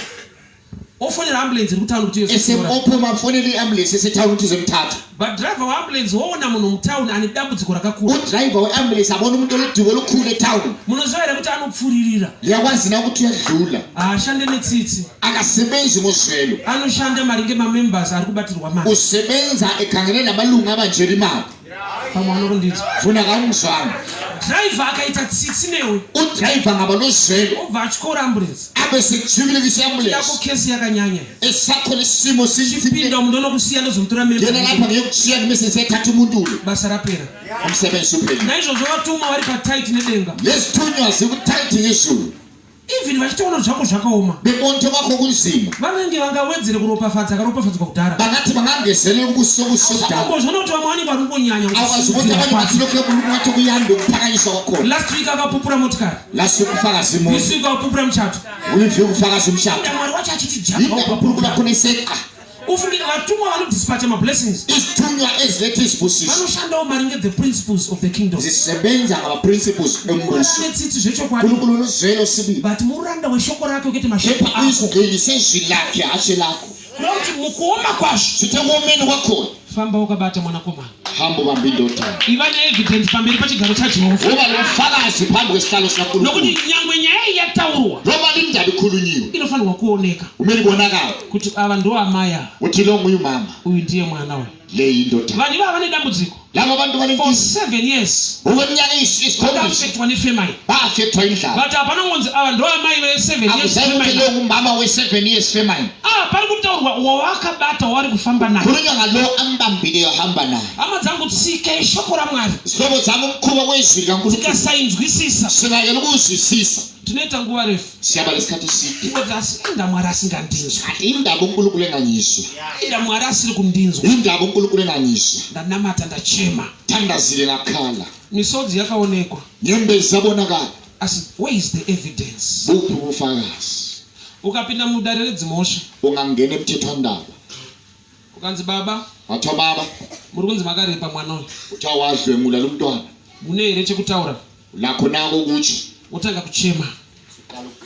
ofonera ambulance iri kutaura kuti esemophuma afonele iambulance esetaura ukuthi izomthatha but driver weambulance woona munhu mutauni ane dambudziko rakakura udriver weambulance abona umuntu olodube olukhulu etauni munoziva here kuti anopfuririra liyakwazi na ukuthi uyadlula haashande netsitsi akasebenzi ngozwelo anoshanda maringe mamembers ari kubatirwa mari usebenza ekhangele namalungu abanjela imali pamwe anokunditi funa kamuzwana driver akaita tsitsi newe udriver ngaba nozwelo obva achikora ambulance abe sekujubilekisa iambulance yako kesi yakanyanya esakho lesimo chipinda munhu onokusiya nozomutora ngena lapha member ngeyokushiya kumese sethatha umuntu ule basa rapera umsebenzi upheli naizvozvo vatumwa vari patight nedenga lesithunywa zikuthayithi ngezulu even vachitoona zvako zvakaoma bebonto bakho kunzima vanenge vangawedzere kuropafadza akaropafadzwa kudhara bangathi bangangezele ubusobuso kudala akambozvona kuti vamwe vanenge vari kungonyanya akwazi ukuthi abantu bathilokhu kungathi kuyanda ukuphakanyiswa kwakhona last week akapupura motikari lasukufakaza imoto this week akapupura muchato ulivye ukufakaza umshado enda mwari wacho achiti yinda kakhulu jaka khona iseqa ufunge vatumwa vanodispacha mablessings isithunywa eziletha izibusiso vanoshandawo maringe the principles of the kingdom zisebenza ngama-principles embuso netsitsi zvechokwadi nkulunkulu nozwelo sibili but muranda weshoko rake ukuthi mashoko kepha ako izigqili sezwi lakhe hashe lakho kuti mukuoma kwazvo sithe kuomeni kwakhona famba ukabata mwanakomana hamba ubambe indoda iva neevidence pamberi pachigaro chajehovha uba lomfakazi phambi kwesihlalo sikankulunkulu nokuti nyangwe nyaya iyi yataurwa noma lindaba ikhulunyiwe inofanirwa kuoneka kumele ibonakala kuti ava ndo amaya uthi lo nguye umama uyu ndiye mwana we le yindoda vanhu ivava vane dambudziko labo abantu for banenkinga 7 years okweminyaka isikhombisa vakafektwa nefemai bafethwa indlala but hapana kungonzi ava ndo amai ve7 years akuzayi ukuthi famine. lo ngumama we-7 years famine Pari kutaurwa wawakabata wari kufamba naye khulunywa ngalo ambambileyo ahamba naye hama dzangu tsika ishoko ramwari zihlobo zami umkhuba wezwi likankulunkulu tikasainzwisisa singayela ukuzwisisa tinoita nguva refu siyaba lesikhathi eside kuti asi inda mwari asingandinzwa kanti indaba unkulunkulu enganyiswa inda mwari asiri kundinzwa indaba unkulunkulu enganyiswa ndanamata ndachema thandazile ngakhala misodzi yakaonekwa nyembezi zabonakala asi where is the evidence buphi ubufakazi ukapinda mudare redzimhosva ungangena emthethwandaba ukanzi baba wathiwa baba muri kunzi makarepa mwana uyu uthiwa wadlwengula lo mntwana mune here chekutaura lakho nako ukutsho wotanga kuchema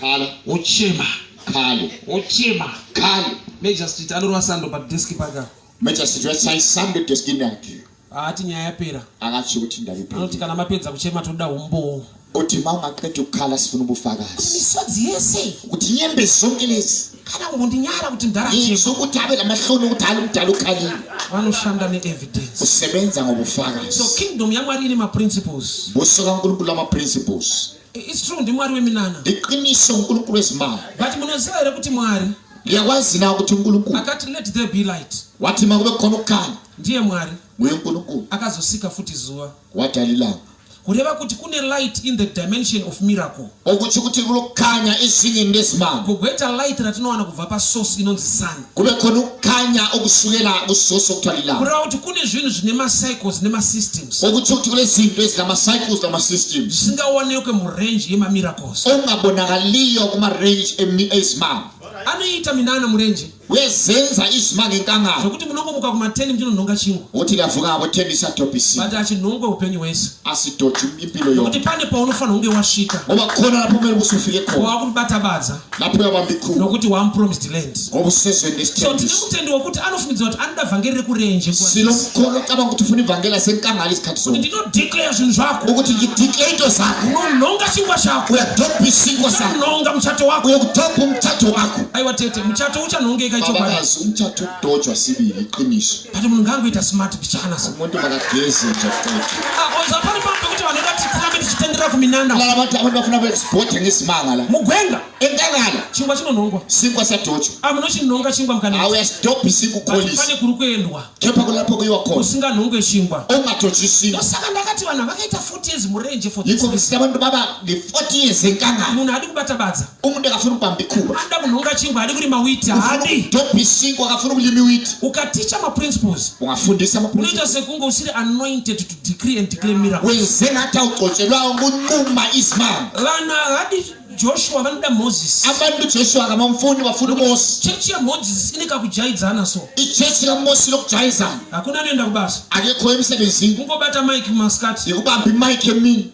khala wochema khalo wochema khalo major street anorwa sando padeski paka majesty wetsayisambe deskini yakhe haati nyaya yapera akatsho ukuthi indaba anoti ipheli kana mapedza kuchema toda umbowo uthi ma ungaqeda ukukhala sifuna ubufakazi misodzi yese ukuthi nyembezi zonke lezi kana kungondinyara kuti mdara yizo ukuthi abe lamahloni ukuthi hali umdala ukhalile vanoshanda neevidence usebenza so ngobufakazi kingdom yamwari ine maprinciples buso kankulunkulu ama-principles its true ndimwari weminana liqiniso unkulunkulu ezimali but munoziva here kuti mwari liyakwazi na ukuthi unkulunkulu akati let there be light wathi ma kube khona ukukhanya ndiye mwari nguye unkulunkulu akazosika futi zuva wadala ilanga kureva kuti kune light in the dimension of miracle okutsho ukuthi kulokukhanya ezingeni lezimali kugoita light ratinowana kubva pasource inonzi sun kube khona ukukhanya okusukela kusoso okuthiwa lilanga kureva kuti kune zvinhu zvine macycles nemasystems okutsho ukuthi kule zinto ezinama-cycles nama-systems zvisingaonekwe murange yemamiracles ongabonakaliyo kuma-range ezimali anoita minana murenje uyezenza izimali ngenkangala zvokuti munongomuka kuma10 muchinonhonga chingwa ukuthi kavuka ngabo 10 isatopisi but achinhongwe upenyu hwese asidothi impilo nokuti yonke pane paunofanira kunge wasvika ngoba khona lapho kumele usufike khona wakubatabadza lapho uyabamba ikhulu nokuti wampromised land ngoba usezweni so lesithembiso tine mutendi wokuti anofungidzwa kuti anoda vhangeri rekurenje silomkhono ocabanga ukuthi ufuna ivangeli lasenkangala isikhathi kuti zonke ndinodeclare zvinhu zvako ukuthi ngidiclare into zakho unonhonga chingwa chako uyadobha isingo sakho unonhonga muchato wako uyakudobha umthatho wakho aiwa tete muchato uchanhongeka ichokwadi babakazi umthatho ukudotshwa sibili iqiniso but munhu ngaangoita smart pichana so umuntu makageze nje kucetha zapani pambe kuti vanhu vati tirambe tichitenderera kuminanda kulala abantu bafuna beexporte ngesimanga la mugwenga enkangala chingwa chinonongwa sinkwa sadotshwa amunochinonga chingwa mukana awuyastophi sikukholisa pane kuri kuendwa kepha kulapho kuyiwa khona usinganonge chingwa ongadotshi sinkwa saka ndakati vanhu vakaita 40 years murenje for yikho ngisithi abantu baba ne-40 years enkangala munhu adi kubatabadza umuntu akafuna ukubamba ikhuba anda kunonga chingwa adi kurima witi hadi udobha isinkwa akafuna ukulima iwiti ukaticha maprinciples ungafundisa unoita amaprinciples sekunge usiri anointed to decree and declare miracles wenze ngathi awugcotshelwayo kunquma izimanga vana hadi Joshua vanoda Moses abantu Joshua kamamfuni bafuna uMose chechi ya Moses inika kujaidzana so ichechi kaMose lokujayizana hakuna nenda kubasa akekho emsebenzini kungobata mic maskati yikubamba imic emini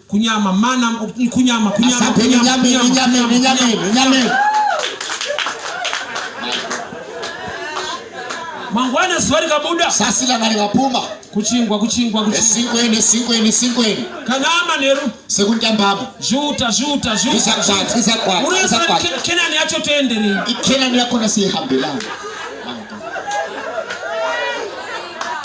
kunyama mana kunyama asaphela inyameni mangwana swali kabuda sasilanga lingaphuma kuchingwa esinkweni kanama neru sekuntambama juta izaqwathi kenani yacho tendere iKenani yakhona siyihambelana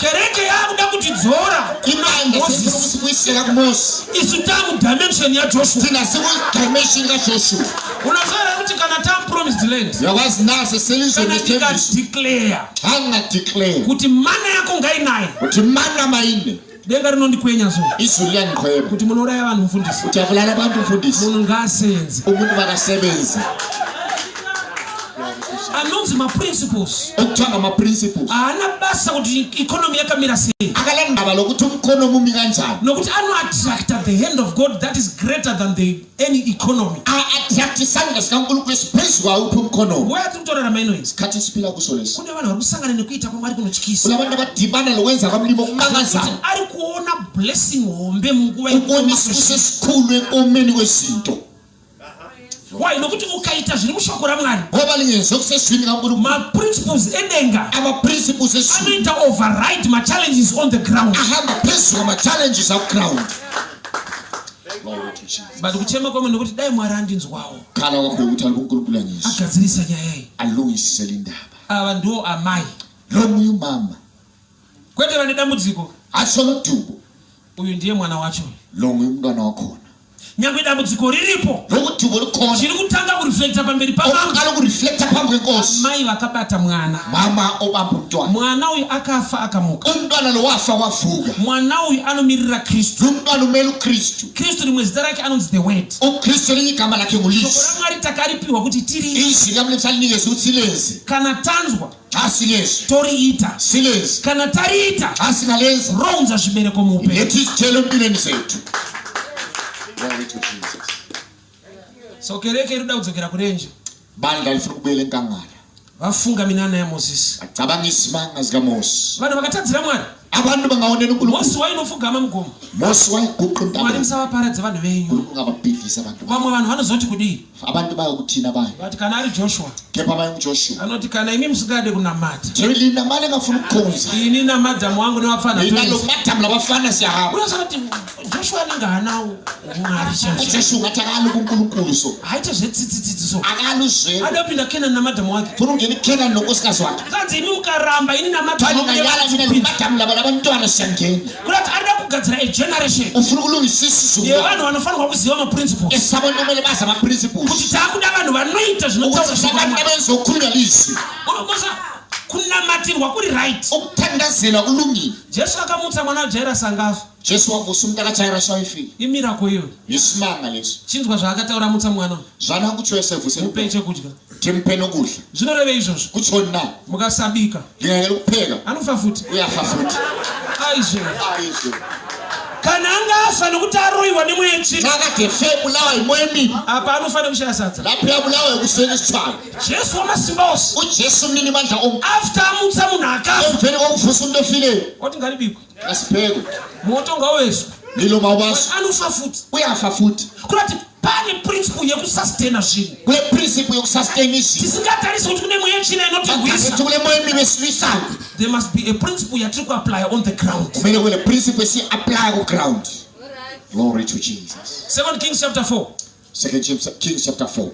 kereke yakuda kutidzora imanda sifuna ukusibuyisela kuMose isutamu dimension ya Joshua thina siku-dimension kaJoshua unazola kuti kana tam promised land uyakwazi naso selizweni esithembiso declare angadeclare kuti mana yako ngainaye uthi mana maine denga rinondikwenya so izulu liyandikhweba kuti munouraya vanhu mufundisi uthi abulala abantu mfundisi munhu ngaasenze umuntu makasebenze anonzi maprinciples okuthiwa ngama-principles haana basa kuti economy yakamira sei akalendaba lokuthi umkhonomi umi kanjani nokuti anoattracta the hand of God that is greater than any economy a-attract isandla sikankulunkulu esiphezu kwawo uphi umkhonomi wayati kutorarama inoizi isikhathi esiphila kuso leso kune vanhu vari kusangana nekuita kwamwari kunotyisa kulabantu abadibana lokwenza kwamlimo kumangazana ari kuona blessing hombe munguva ukubona isibuso esikhulu enkomeni kwezinto why nokuti ukaita zviri mushoko ramwari ngoba lingenziwe kusesizwini kankulunkulu maprinciples edenga ama-principles esizulu anoita override machallenges on the ground ahamba phezu kwama-challenges akuground but kuchema kwamwe nokuti dai mwari andinzwawo khala kwakho yokuthi alibe unkulunkulu anyizwa agadzirisa nyaya iyi alungisisele indaba ava ndo amai lo muye umama kwete vane dambudziko atsho lodubo uyu ndiye mwana wacho lo nguye umntwana wakhona nyangwe dambudziko riripo lokuthi lukhona chiri kutanga kureflecta pamberi pamama okuqala ukureflecta phambi kwenkosi mai vakabata mwana mama obamba umntwana mwana uyu akafa akamuka umntwana lo wafa wavuka mwana uyu anomirira kristu lo mntwana umele ukristu kristu rimwe zita rake anonzi the word ukristu elinye igama lakhe shoko ngulizwi ramwari takaripiwa kuti tiri izwi kamlemusi alinikeze ukuthi silenze kana tanzwa asilenze toriita silenze kana tariita asingalenza rounza zvibereko muupenyu lethi izithelo empilweni zethu. Glory to Jesus. so kereke iri kuda kudzokera kurenje bandla lifuna ukubuyela enkangala vafunga minana yamozisi acabanga izimanga zikaMose vanhu vakatadzira mwari abantu bangaonela unkulunkulu mosi wainofugama mugomo Mose wayeguqa mwari intaba musavaparadze vanhu venyu unkulunkulu ngababhidlisa abantu vamwe vanhu vanozoti kudii abantu bayokuthina bayo vati kana ari Joshua kepha baye uJoshua anoti kana imi musingade kunamata lina mali engafuna ukukhonza ini namadhamu wangu nevafana lina lo madamu labafana siyahamba unozoti Joshua anenge hanawo mwari chaizvo uJoshua ngathi akali kunkulunkulu so haita zvetsitsitsitsi so akali uzwe ada kupinda Kenani namadhamu wake funa ungena iKenani nonkosikazi wakhe kanzi imi ukaramba ini namadhamu thani ngayala mina madamu laba labantwana siyangena kurati arida kugadzira a-generation ufuna ukulungisa isizulu yevanhu vanofanirwa kuziva maprinciples esabantu kumele bazi ama-principles kuti takuda vanhu vanoita zvinotaura ukuthi abantu abenzokhulunywa lizwi kunamatirwa kuri right ukuthandazelwa kulungile jesu akamutsa mwana wajairasi angafa Jesu wavusa umuntu akaJairasi wayefile imirako iyo isimanga leso chinzwa zvaakataura mutsa mwana zwana kutsho yosevuse mupei chekudya timpe nokudla zvinoreve izvozvo kutshoni na mukasabika ngingekela ukupheka anofa futi uyafa futhi aizvo kana angafa nokuti aroyiwa nemweya yetsvina xa kade fe bulawa yimoya emibi apa anofanira kushaya sadza lapho yabulawa yokuswela isithwala jesu wamasimba ose uJesu mnini mandla onke after amutsa munhu akafa emveni kokuvusa umuntu ofileyo oti ngaribikwe asiphekwe moto ngawezwa lilo mawubaso anofa futi uyafa futhi kurati pane principle yekusustena zvinhu kule principle yokusustain izinto tisingatarisi kuti kune mweya yetsvina inotigwisa akuthi kule moya emibi esilwisayo there must be a principle yatiri kuapply on the ground kumele kule principle esiyi-aplya ku-ground. Glory to Jesus. 2 Kings chapter 4 2 Kings chapter 4.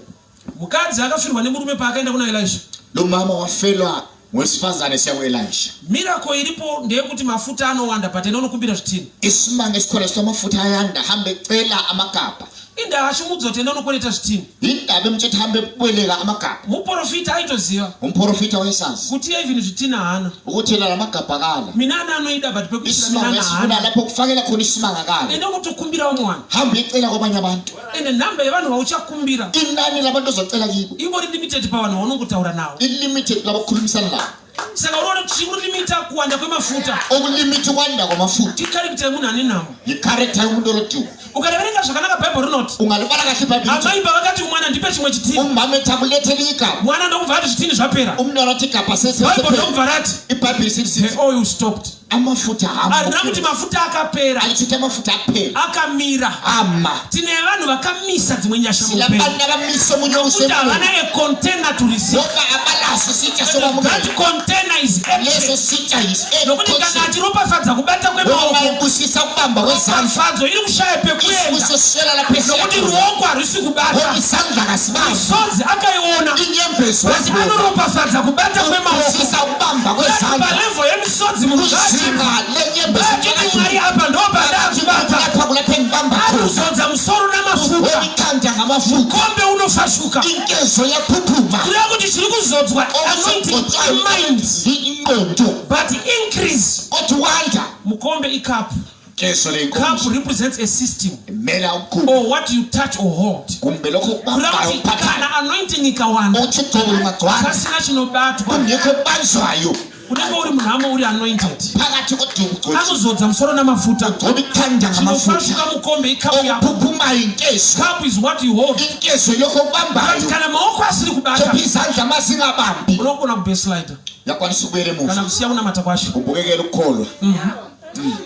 mukadzi akafirwa nemurume paakaenda kuna elisha Lo mama wafelwa ngowesifazane siya ku-Elisha. miracle iripo ndeyekuti mafuta anowanda but enda unokumbira zvitini Isimanga esikhona sithi amafutha ayanda hambe ecela amagabha inda ashimudzote unokoneta zvitini indaba emthetho hambe kubeleka amagabha muprofita aitoziva umprofita wayesazi kuti even zvitina hana ukuthi la lamagabha akala mina anoida but pekuisira isimanga mina esifuna hana lapho kufakela khona isimanga akala ende kutokumbira umwana hamba icela kwabanye abantu ende namba yevanhu vauchakumbira inani labantu ozocela kibo ivori limited pavanhu vaunongutaura navo ilimited labakhulumisana labo saka unoona kuti chikulimita kuwanda kwemafuta okulimit kwanda kwamafuta ticharacter yemunhu ane nhamo icharacter yomuntu oloduka ukareverenga zvakanaka bhaibheri rinoti ungalibala kahle ibhayibheli amaimba vakati mwana ndipe chimwe chitini umama etakulethela igabha mwana ndokubva ati zvitini zvapera umntwana othi igabha bhaibheri sesephelele ndokubva rati ibhayibheli sithi the oil stopped amafutha arina kuti mafuta akapera alithi amafutha aphela akamira ama tine vanhu vakamisa dzimwe nyasha muupenyu silabantu abamisa omunye nokuti umsebenzi havana econtainer to receive ngoba abalaso sitsha sokwamukela that container is leso empty sitsha nokuti kana achiropafadza kubata kwemaoko yisibusisa kubamba kwezandla ropafadzo iri kushaya pekuenda isibuso siswela lapha nokuti ruoko harisi kubata ngoba isandla kasibamba misodzi akaiona inyembezo asi anoropafadza kubata kwemaoko usisa kubamba kwezandla palevo yemisodzi munhu zvati uzinga lenyembezo kuti mwari apa ndopadaakubata lapha kulapha engibamba khona arikuzodza musoro namafuta olikanda ngamafuta mukombe unofashuka inkezo yaphuphuma kureva kuti chiri kuzodzwa anointing mind ingqondo but increase othi wanda mukombe ikapu keso cup lenkosi represents a system mela ukukhulu or what you touch or hold kumbe lokho kureva kubambayo kuti uphathayo kana anointing ikawanda othi ugcobo lungagcwala pasina chinobatwa kungekho kubanjwayo unenge uri munhamo uri anointed phakathi kodumo ugcotshwa anozodza musoro namafuta ngoba ikhanda ngamafuta chinofashuka mukombe ikapu yako okuphuphuma inkezo cup is what you hold inkezo ilokho but kubambayo kana maoko asiri kubata kepha izandla masingabambi unogona kubaselida yakwanisa ukubuyela kana emuva kusiya kunamata kwacho ubukekela ukukholwa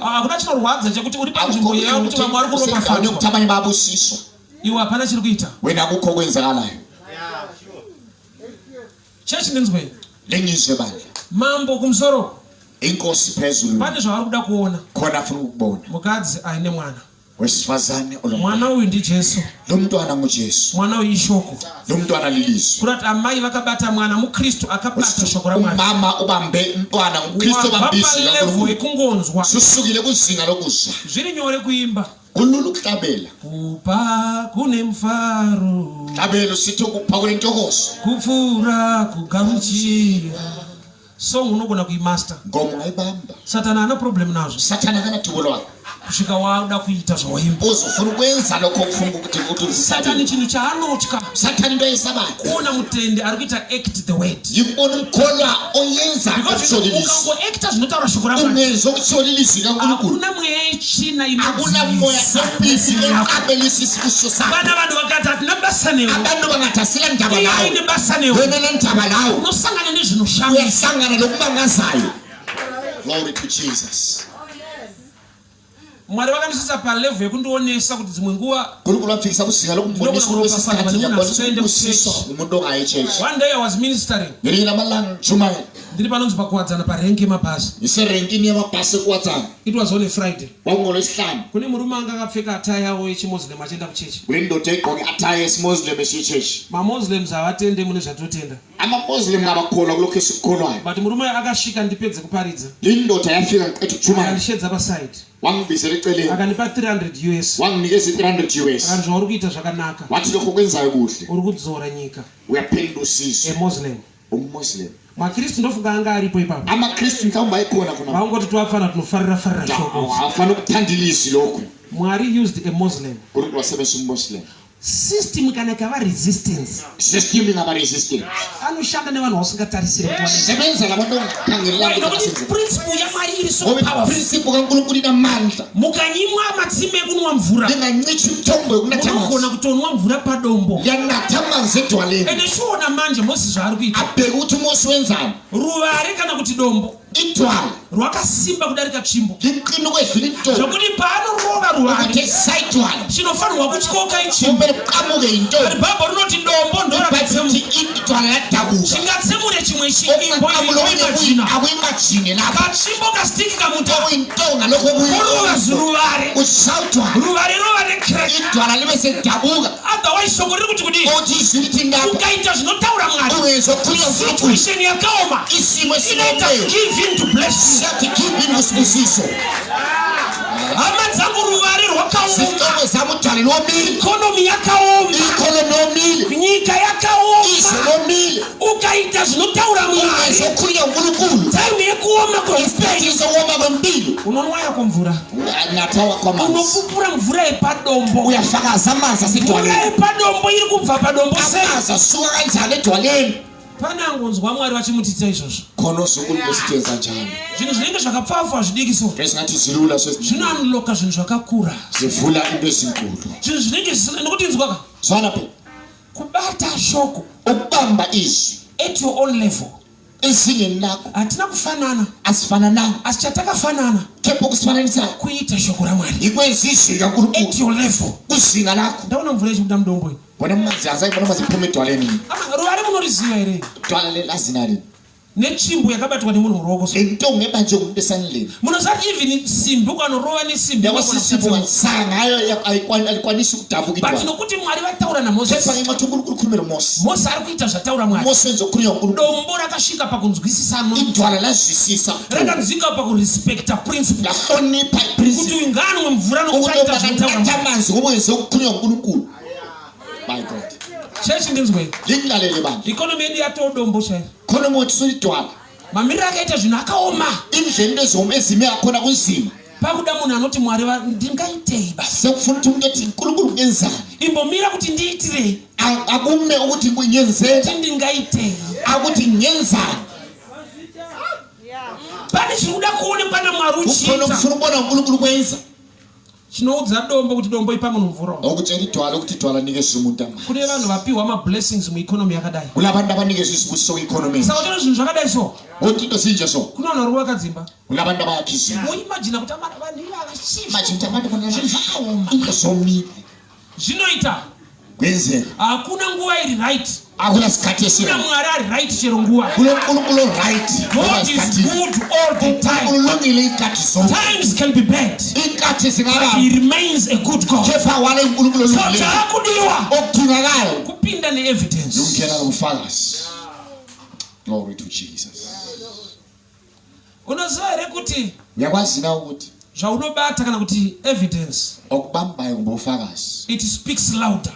hakuna chinorwadza chekuti uri panzvimbo yeyo kuti vamwe vari kuropafadzwa ukuthi abanye babusiswa iwe hapana chiri kuita wena kukho okwenzakalayo chechi ndinzwei lengizwe bandla mambo kumusoro inkosi phezulu pane zvavari kuda kuona khona afuna ukubona mukadzi aine mwana wesifazane mwana uyu ndijesu lo mntwana ngujesu mwana uyu ishoko lo mntwana lilizwi kurati amai vakabata mwana mukristu akabata shoko ramwari umama ubambe umntwana ukristu bambisi wabva palevo kaNkulunkulu yekungonzwa susukile kuzinga lokuzwa zviri nyore kuimba kulula ukuhlabela kupa kune mfaro hlabela usithi ukupha kulentokozo kupfura kugamuchira song unogona kuimaster ngoma ungayibamba satani hana problem nazvo sathana kana thubo lwakho kusvika wada kuita zvawaimba uzofuna ukwenza lokho okufuna ukuthi satani chinhu chaanotya sathana into ayisabayo kuona mutende ari kuita act the word yikubona umkholwa oyenza because akusolilisi ukangoacta zvinotaura shoko ramwari ungenza ukusolilisi kaNkulunkulu hakuna mweya yechina akuna moya obizi eqabelisa isibusiso sakho vana vanhu vakati hatina basa newe abantu bangathi asila ndaba nawe ine basa newe wena nendaba nawe unosangana nezvinoshamisa uyahlangana nokubangazayo. Glory to Jesus. mwari vakandisisa palevo yekundionesa kuti dzimwe nguva umuntu ongayi one day I was ministering ngelinye ndiri panonzi pakuwadzana parengi yemabhazi iserenkini yamabhasi ekuwadzana it was on a Friday kwakungolwesihlanu kune murume anga akapfeka ataya yawo yechimuslim achienda kuchechi kune ndoda igqoke ataya yesimuslim eshichechi mamuslims havatende mune zvatotenda amamuslim abakholwa kulokhu esikukholwayo but murume akasvika ndipedze kuparidza lindoda yafika ngiqeda ukujumana akandishedza paside wangibizela eceleni akanipa 300 US wanginikeza 300 US akanzva uri kuita zvakanaka wathi lokho kwenzayo kuhle uri kudzora nyika uyaphendula usizo emuslim umumuslim makristu ndofunga anga aripo ipapo amakristu mhlawumbe ayikhona khona vaungoti twafana tunofarira shoko afana ukuthandila izwi lokhu mwari used a muslim uNkulunkulu wasebenzisa umuslim system kana ikava resistance system ingaba resistant anoshanda nevanhu vasingatarisiri sebenza labantu ongakhangelelanga principle yamwari iri so ngoba powerful principle kaNkulunkulu inamandla mukanyimwa matsime ekunwa mvura lingancisha umthombo yokunatha munogona kutonwa mvura padombo yanatha amanzi edwaleni ende chiona manje Mose zvaari kuita abheke ukuthi uMose wenzani ruvari kana kuti dombo idwala rwakasimba kudarika tsvimbo liqina ukwedlula intombi zvokuti paanorova ruvari ukuthi sayidwala chinofanirwa kutyoka ichimbo kumele kuqamuke intombi ari bhabho rinoti dombo ndorakatsemura idwala ladabuka chingatsemure chimwe chimbo imajina akuyimajini lapha kachimbo kasitiki kamuta okuyintonga lokho kuruva ziruvare usawudwala ruvare rova nekrek idwala libe selidabuka otherwise shoko riri kuti kudii othi izwi lithi ndapha ukaita zvinotaura mwari ungezokhulula uNkulunkulu situation yakaoma isimo inoita esileyo give in to bless siyathi give in kusibusiso amadzangu ruware rwakaoma, zitoko zamutwale lomile, ikonomi yakaoma, ikonomi lomile, nyika yakaoma, iso lomile, ukaita zvinotaura Mwari, zokhulya uNkulunkulu, time yekuoma isikhathi kweupenyu, sokuoma kwempilo, unonwa yako mvura, natawa kwamanzi, unopupura mvura yepadombo, uyafakaza amanzi mvura asedwaleni, yepadombo iri kubva padombo sei. amanzi asuka kanjani edwaleni. Pana angonzwa Mwari vachimutitsa izvozvo, khona uNkulunkulu sithenza njani. zvinhu zvinenge zvakapfapfa hazvidiki so, Esingathi zilula zvinoanuloka zvinhu zvakakura, zivula into ezinkulu. zvinhu zvinenge zvisina nokuti nzwaka Zwana phe kubata shoko ukubamba izwi at your own level. ezingeni lakho Hatina kufanana, asifanananga, asi chatakafanana kepha kusifananisa kuita shoko raMwari ikwenza izwi at kaNkulunkulu your level. kuzinga lakho. Ndaona mvura ichikuda mudombo iyi, Bona amanzi azayibona maziphuma edwaleni. ruware munoriziva here, Idwala lelazina lini netsvimbo yakabatwa nemunhu muruoko so, lentonga ebanje kumuntu esanileni. munozati even simbi ukanorowa nesimbi Yabo unogona sisibo kutsetsemuka. ngayo ngayo alikwanisi ukudabuka But idwala. nokuti Mwari vataura naMozisi, Kepha ngenxa yokuthi uNkulunkulu ukhulumela uMose. Mose ari kuita zvataura Mwari, Mose enza ukukhulunywa uNkulunkulu. dombo rakasvika pakunzwisisa Mwari, Idwala lazwisisa rakadzika pakurespecta principle, lahlonipha kuti iprinciple. unganwe mvura nokuchaita Ukuba zvinotaura kanatha Mwari. amanzi ngoba wenze ukukhulunywa uNkulunkulu. My God. Chechi ndinzwe, Lingilalele bantu. ikonomi yedu yatodombo chairo, Khona mothi solidwala. mamiriro akaita zvinhu akaoma, Indlela ezome ezime yakhona kunzima. pakuda munhu anoti Mwari ndingaitei basi, Sekufuna ukuthi umuntu ethi uNkulunkulu ngenzani. imbomira kuti ndiitirei, Akume ukuthi ngiyenzeni, kuti ndingaitei. akuthi ngiyenzani. Pane zviri kuda kuonekwa naMwari Ukhona uchiita, ukufuna ukubona uNkulunkulu kwenza. chinoudza dombo kuti dombo ipa munhu mvura. Ukutshela idwala ukuthi idwala nikezwe umuntu amandla. Kune vanhu vapiwa mablessings muikonomi yakadai, Kulabantu abanikezwe isibusiso kwi-economy. saka chero zvinhu zvakadai so, Uthi into sinje so. kuna vanhu vari vakadzimba, Kulabantu abayakhizwa. muimagina kuti vanhu iva vakashiva, Manje ukuthi abantu bona zvinhu zvakaoma, into zomile. zvinoita Kwenzeka. hakuna nguva iri right, Akula sikhathi kuna esira. Mwari ari right chero nguva. Kulo uNkulunkulu right. God is good all the time. Ulungile ikhathi zonke. Times can be bad, Ikhathi he zingaba remains a good God. kepha wale uNkulunkulu So olungile. chakudiwa Okudingakala kupinda ne-evidence. ukungena ngobufakazi. Glory to Jesus. Unoziva here kuti Uyakwazi na ukuthi zvaunobata kana kuti evidence, okubambayo ngobufakazi. it speaks louder.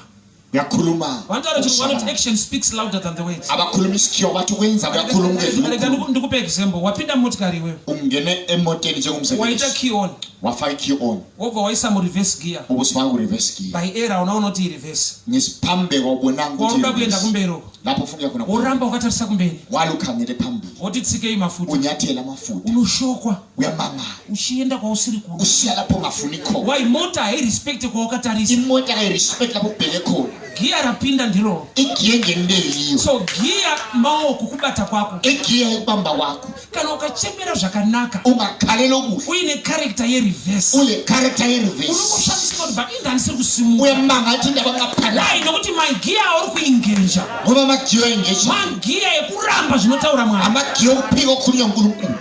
Uyakhuluma. Vantaura kuti one of action speaks louder than the words. Abakhuluma isikhiwo bathi ukwenza kuyakhuluma Rega ukudlula. ndikupe example, wapinda motikari iwewe, Ungene emotweni njengomsebenzi. waita key on, Wafaka i-key on. wobva waisa mu-reverse gear, Ubusifaka ku-reverse gear. by error unaona kuti i-reverse, Ngesiphambeko wabonanga ukuthi wauda kuenda i-reverse. kumberi uko, Lapho ufuna khona. woramba wakatarisa kumberi, Walukhangele phambili. woti tsikei mafuta, Unyathela amafutha. unoshokwa Uyamangala. uchienda kwausiri kuno. Ushiya lapho ungafuni khona. Why mota hairespect kwawakatarisa, Imota ayirespect lapho ubheke khona. giya rapinda ndiro, Igiya engenile. so giya maoko kubata kwako, Igiya ekubamba kwakho. kana ukachemera zvakanaka Ungakhalela okuhle. uine character ye-reverse, Ule character ye-reverse. unokushandisa kuti but indani siri kusimuka. Uyamangala ukuthi indaba ngaphala. Why? Nokuti magiya auri kuingenja, Ngoba amagiya engeje. magiya ekuramba zvinotaura Mwari. Amagiya okuphika okukhulunywa uNkulunkulu.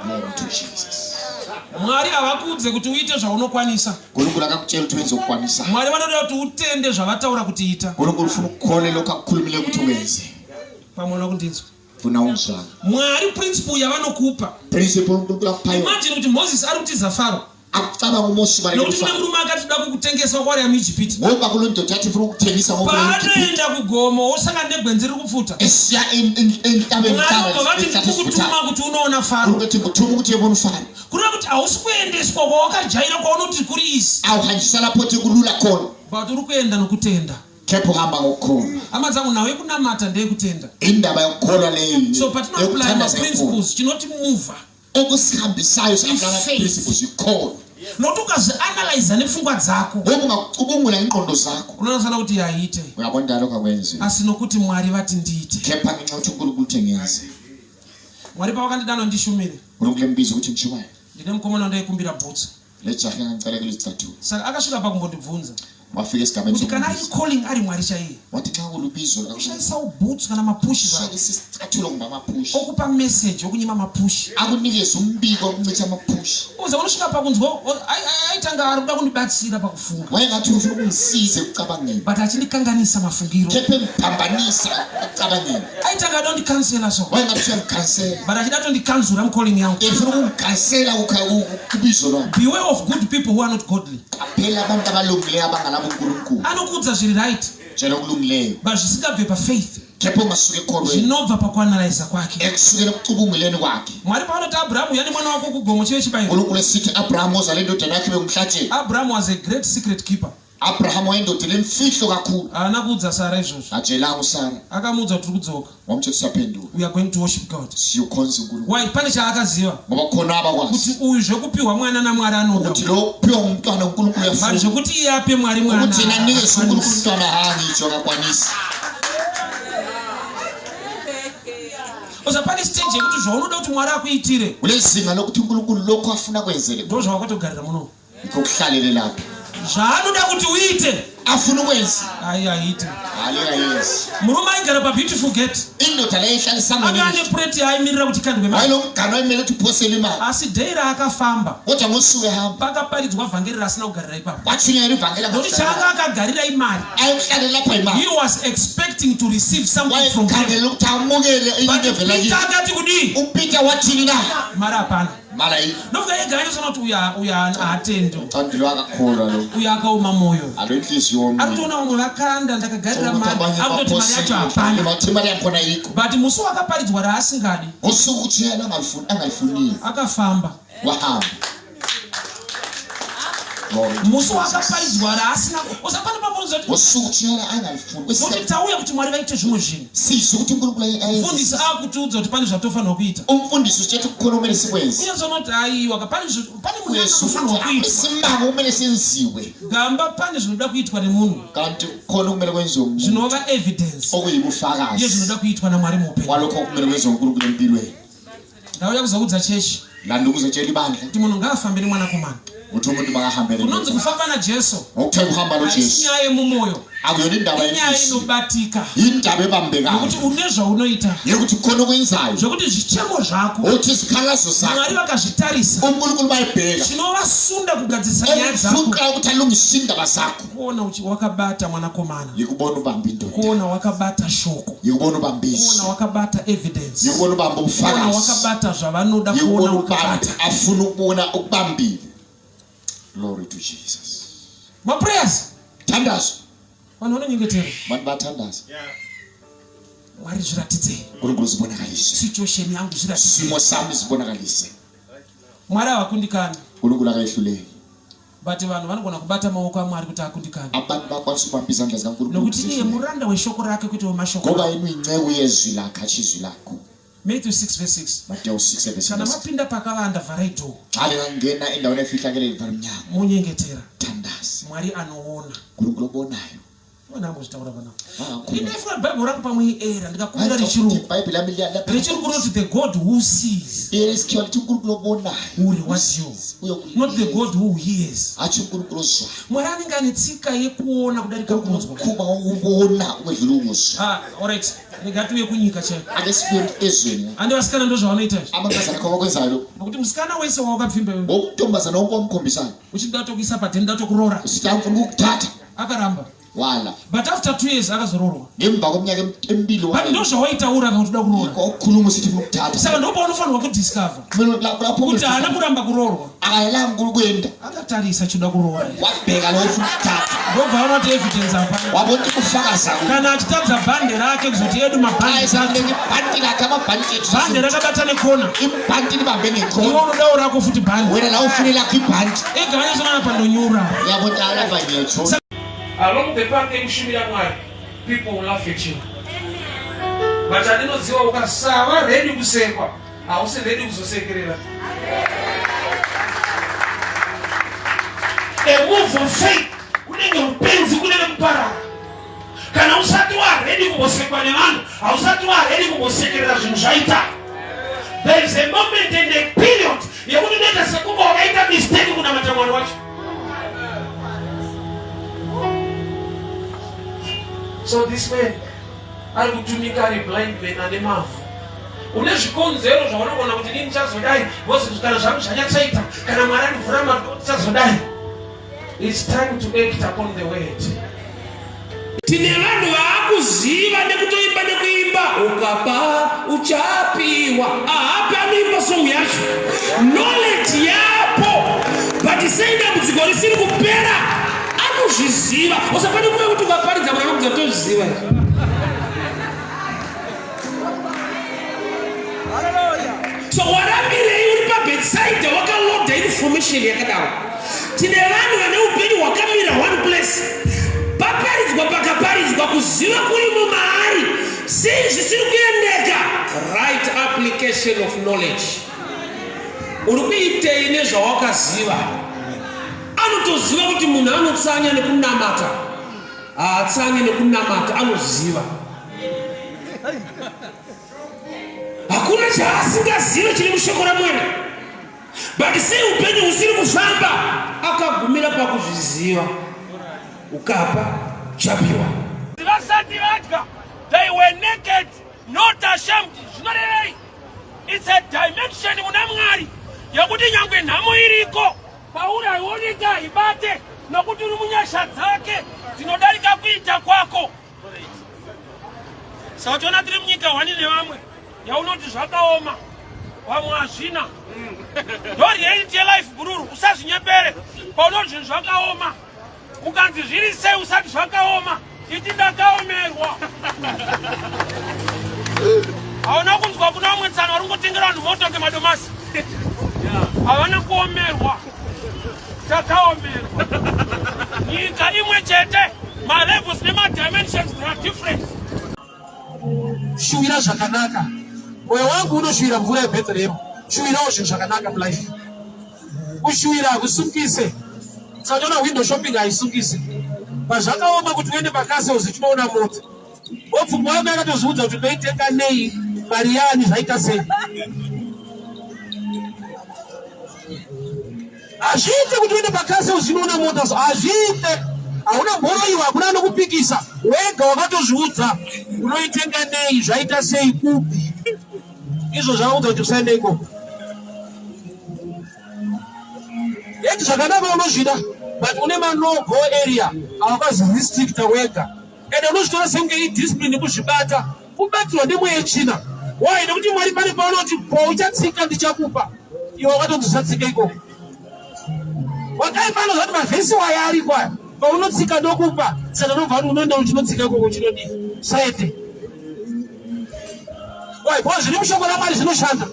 Glory to Jesus. Mwari havakuudze kuti uite zvaunokwanisa. uNkulunkulu akakutshela ukuthi wenze okukwanisa. Mwari vanoda kuti utende zvavataura kuti ita. uNkulunkulu ufuna ukukhole lokho akukhulumile ukuthi ukwenze. Pamona kundinzwa. Funa ungizwa. Mwari principle yavanokupa. Principle uNkulunkulu akuphayo. Imagine kuti Moses ari kutiza Faro. Akucabanga uMose balekela Nokuti kune murume akati da kukutengeswa kwari yamuIjipita. ngoba kulo ndoda athi ufuna ukuthengisa ngoba Paanoenda kugomo wosangana negwenzi riri kupfuta. esiya entabeni Mwari vavati ndikukutuma kuti unoona Faro. ukuthi ngithuma ukuthi yebona uFaro. Kureva kuti hausi kuendeswa kwawakajaira kwaunoti kuri izi. Awuhanjiswa lapho kuti kulula khona. But uri kuenda nokutenda. Kepha uhamba ngokukholwa. Hama dzangu nawe kunamata ndeyekutenda. Indaba yokukholwa leyo. So but no apply my principles chinoti move. Okusihambisayo sakana principles ikholwa. Nokuti ukazianalyze nepfungwa dzako ngoba ungacubungula ingqondo zakho unoziona kuti yaite uyabona lokho akwenzi asi nokuti Mwari vati ndiite. kepha ngenxa yokuthi uNkulunkulu uthengenze Mwari pawakandidana ndishumire uNkulunkulu embiza ukuthi ngishumayo ndine mukomana ndayikumbira bhutsa lejaha ngicela kulezithathu saka akasvika pakumbondibvunza wafika esigabeni Uthi kana calling ari Mwari chaiye. wathi xa ulubizo Ushayisa uboots kana mapushi ba. isicathulo ngamapush Okupa message okunyima mapushi. akunikeza umbiko okuncitha amapush Uze unoshika pa kunzwo ayithanga ari kuda kundibatsira pakufunga. wayengathi ufuna ukungisize ukucabangela But achinikanganisa mafungiro. kephe ngiphambanisa ukucabangela Ayithanga don't cancel so. wayengathi uyangikhansela But achida tondikanzura I'm calling yangu. efuna ukungikhansela kubizo lwami Beware of good people who are not godly. qaphela abantu abalungileyo abangalabo uNkulunkulu Anokudza zviri right. njalo kulungileyo But zvisingabve pafaith. kephe ungasuka ekholweni Zvinobva pakuanalyza kwake. ekusukela ekucubunguleni kwakhe Mwari paanoti Abrahamu yani mwana wako kugomo chive chibayiro. uNkulunkulu esithi Abraham ozale indodana yakhe bengumhlatshelo Abraham was a great secret keeper. Abraham wayindoda lemfihlo kakhulu Haana kuudza Sara izvozvo. atshelanga uSara Akamuudza kuti tiri kudzoka. wamtsho siyaphendula We are going to worship God. siyokhonza uNkulunkulu Why? Pane chaakaziva. ngoba khona abakwazi Kuti uyu zvekupiwa mwana naMwari anoda. ukuthi lo kuphiwa ngumntwana uNkulunkulu But uyafuna zvekuti iye ape Mwari mwana. ukuthi yena anikeze uNkulunkulu umntwana hangitsho akakwanisi Oza pane stage yekuti zvaunoda kuti Mwari akuitire. kulezinga lokuthi uNkulunkulu lokho afuna kwenzele Ndo zvawakatogarira muno. ikho kuhlalele lapho Zvaanoda kuti uite. afuna ukwenza Aiite. ayikayenzi Murume aigara pabeautiful gate. indoda leyo ihlalisanga Akane pureti yaimirira kuti ikandwe mari. wayilomgano wayimele ukuthi uphosele imali Asi dei raakafamba. kodwa ngosuku ehamba Pakaparidzwa vhangeri rasina kugarira ipapo. kwatshunyera ivangeli Nokuti chaanga akagarira imari. ayokuhlalela lapha imali He was expecting to receive something from heaven. wayekhangelela ukuthi amukele But into evela Peter kini akati kudi. uPeter wathini na Mari hapana. mala yini Nofika yeganya sona kuti uya atendo. andilo akakholwa lo Uya akauma moyo. alo inhliziyo yomuntu Arikuona umwe vakanda ndakagarira mari. Akutoti mari yacho hapana. bathi imali yakhona ayikho But musi wakaparidzwa raasingadi. usuku uthi yena angalifuniyo Akafamba. wahamba Musi wakaparidzwa raasina. Usapana pabonzo kuti. usuku uthi yena angalifuni Kuti tauya kuti Mwari vaite zvimwe zvinhu. sizwe ukuthi uNkulunkulu ayenze Mufundisi akutiudza kuti pane zvatofanirwa kuita. umfundisi utshethe kukhona kumele sikwenze Uyazonoti hayiwa pane munhu yesu anofanirwa kuitwa. isimanga kumele senziwe Gamba pane zvinoda kuitwa nemunhu. kanti khona kumele kwenziwe umuntu Zvinova evidence. Iye okuyibufakazi zvinoda kuitwa naMwari muupenyu. walokho kumele kwenziwe uNkulunkulu empilweni Ndauya kuzoudza chechi landa ukuzotshela ibandla kuti munhu ngaafambe nemwanakomana. ukuthi umuntu makahambele Kunonzi kufamba naJesu ngokuthe kuhamba haisi noJesu nyaya yemumoyo. akuyona indaba Inyaya yenhliziyo inobatika. indaba ebambekayo Nokuti une zvaunoita. yekuthi khona okwenzayo Zvokuti zvichemo zvako uthi isikhalazo sakho Mwari vakazvitarisa. uNkulunkulu bayibheka Zvinovasunda kugadzirisa nyaya dzako. ufuna ukuthi alungise indaba zakho Kuona wakabata mwanakomana. yikubona ubamba indoda Kuona wakabata shoko. yikubona ubambisi Kuona wakabata evidence. yikubona ubamba Kuona ubufakazi wakabata zvavanoda yikubona kuona ubamba wakabata. afuna ukubona ukubambile. Glory to Jesus. Maprayers. Thandazo Vanhu vanonyengetera. bantu bathandaza Mwari zviratidze. uNkulunkulu zibonakalise Situation yangu zviratidze. simo sami zibonakalise Mwari havakundikani. uNkulunkulu akayihluleki But vanhu vanogona kubata maoko aMwari kuti akundikani. abantu bakwanisa ukubamba izandla zikaNkulunkulu Nokuti iye muranda weshoko rake kuti wemashoko. ngoba yini uyinceku yezwi lakhe achizwi lakho. Matthew 6:6. Mateyu 6:7. Kana mapinda pakavanda vharai dhoo. xa lingangena endaweni efihlakele livala umnyango Munyengetera. thandaza Mwari anoona. uNkulunkulu obonayo Vanambozvitaura vanavo. Ah, Ndinefuna Bhaibheri rangu pamwe era ndikakunda rechirungu. iBhayibheli lami Rechirungu rinoti the God who sees liyasikhiwa lithi uNkulunkulu obonayo who rewards you. Not the God who hears. athi uNkulunkulu ozwayo Mwari anenge ane tsika yekuona kudarika kunzwa. kuba ubona ukwedlula ukuzwa Alright. Ndingatuye kunyika chaiko. ake sibuye ezweni Andi vasikana ndo zvavanoita izvi. amankazana akho bakwenzayo lokho Nokuti musikana wese wawakapfimba iwe. ngokuntombazana wonke wamkhombisayo Uchida tokuisa padheni ndatokuroora. usithi amfuna ukukuthatha Akaramba. wala But after 2 years akazoroorwa. ngemva kweminyaka emibili But ndo zvawaitaura kana kuti uda kuroora. ukukhuluma usithi ufuna ukuthatha Saka ndo paunofanirwa kudiscover. lapho Kuti haana kuramba kuroorwa. akayelanga uNkulunkulu kwenda Akatarisa chiuda kuroora. wabheka lo ufuna ukuthatha Ndobva aona kuti evidence apa. wabona ukufakaza Kana achitadza bhande rake kuzoti edu mabhande. ayisande ngibhandi lakhe amabhandi ethu Bhande rakabata nekona. ibhandi libambe Iwe ngekhona unodawo rako futi bhande. wena la ufuna lakho ibhandi Ega vanyazonana pandonyura. yabona alava nyetho Along the path ekushumira Mwari, people will laugh at you. But andinoziva ukasava ready kusekwa, hausi ready kuzosekerera. A move of faith kunenge upenzi kunenge kuparara. Kana usati ready kubosekwa nevanhu, hausati ready kubosekerera zvinhu zvaita. There is a moment and a period yekuti unoita sekunge wakaita mistake kunamata Mwari wacho. So this man ari kutumika ari blind man ane mavu. Une zvikonzero zvaunogona kuti nini chazodai vose kana zvangu zvanyatsaita kana Mwari anivhura madoti chazodai. It's time to act upon the word. Tine vanhu vaakuziva nekutoimba nekuimba ukapa uchapiwa ahapi anoimba song yacho knowledge yapo but sendambudziko risiri kupera anozviziva usapane kuve kuti ukaparidza mwana kuzatozviziva. So waramire uri pabedside wakaloda information yakadaro. Tine vanhu vane upenyu hwakamira one place paparidzwa pakaparidzwa kuziva kuri mumaari sei zvisiri kuendeka. Right application of knowledge. Uri kuitei nezvawakaziva. Anotoziva kuti munhu anotsanya nekunamata haatsanyi nekunamata anoziva. Hakuna chaasingazive chiri mushoko raMwari. But sei upenyu husiri kufamba akagumira pakuzviziva ukapa chapiwa. Vasati vadya, they were naked, not ashamed. It's a dimension muna Mwari yakuti nyangwe nhamo iriko Pauli aioneka ibate nokuti uri munyasha dzake dzinodarika kuita kwako. Sautona tiri munyika wani nevamwe yaunoti zvakaoma vamwe hazvina. Reality life bururu usazvinyepere paunoti zvinhu zvakaoma ukanzi zviri sei usati zvakaoma iti ndakaomerwa. Hauna kunzwa kuna vamwe tsana vari kutengera vanhu moto ngemadomasi havana kuomerwa takaomerwa. Nyika imwe chete malevels nemadimensions are different. Shuvira zvakanaka. Moyo wangu unoshuvira mvura yeBethlehem. Shuvirawo zvinhu zvakanaka mulife. Kushuvira hakusungise. Saka window shopping haisungise. Pazvakaoma kuti uende pakase uzichinoona moto. Wopfungwa wako yakatozviudza kuti ndoitenga nei mari yani zvaita sei. Hazviite kuti uende pakase uzichinoona moto. Hazviite. Hauna mboroiwa, hakuna anokupikisa. Wega wakatozviudza unoitenga nei zvaita sei kupi. Izvo zvauudza kuti usaende ikoko. Yeti zvakanaka unozvida. But une no-go area, hawakazi restrict wega. Ende unozvitora senge i-discipline kuzvibata. Kubatirwa ndimwe yechina. Why? Nekuti Mwari pane paunoti uchatsika ndichakupa. Iwe wakatoti usatsika ikoko. Wakaipano zvati mavhesi waya ari kwaya. Paunotsika ndokupa. Saka unobva unoenda uchinotsika ikoko uchinodii. Saite. Why? Kwa zviri mushoko raMwari zvinoshanda.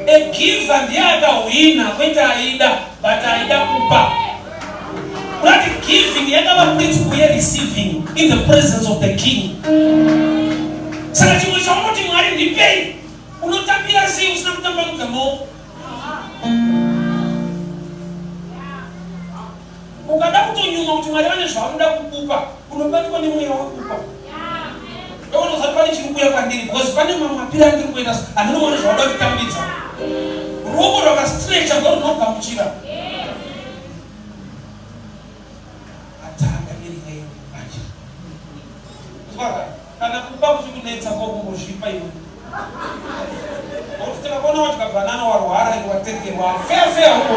A giver ndiye akahwina kwete aida but aida kupa. That giving yakava principle ye receiving in the presence of the king. Saka chimwe chaunoti Mwari ndipei unotambira sei usina kutambanudza maoko. Ukada kutonyuma kuti Mwari vane zvaunoda kukupa unobatwa nemweya wekupa. Unozati pane chiri kuuya kwandiri because pane mamwe mapiri andiri kuenda andinoona zvaunoda kutambidza. Ruoko rwakastretcha rwaunogamuchira. Atanga iri neyo manje. Zvaka kana kupa kuchikunetsa kokungozvipa iwe. Kuti takaona kuti kabanana warwara iwe watengerwa fair huko.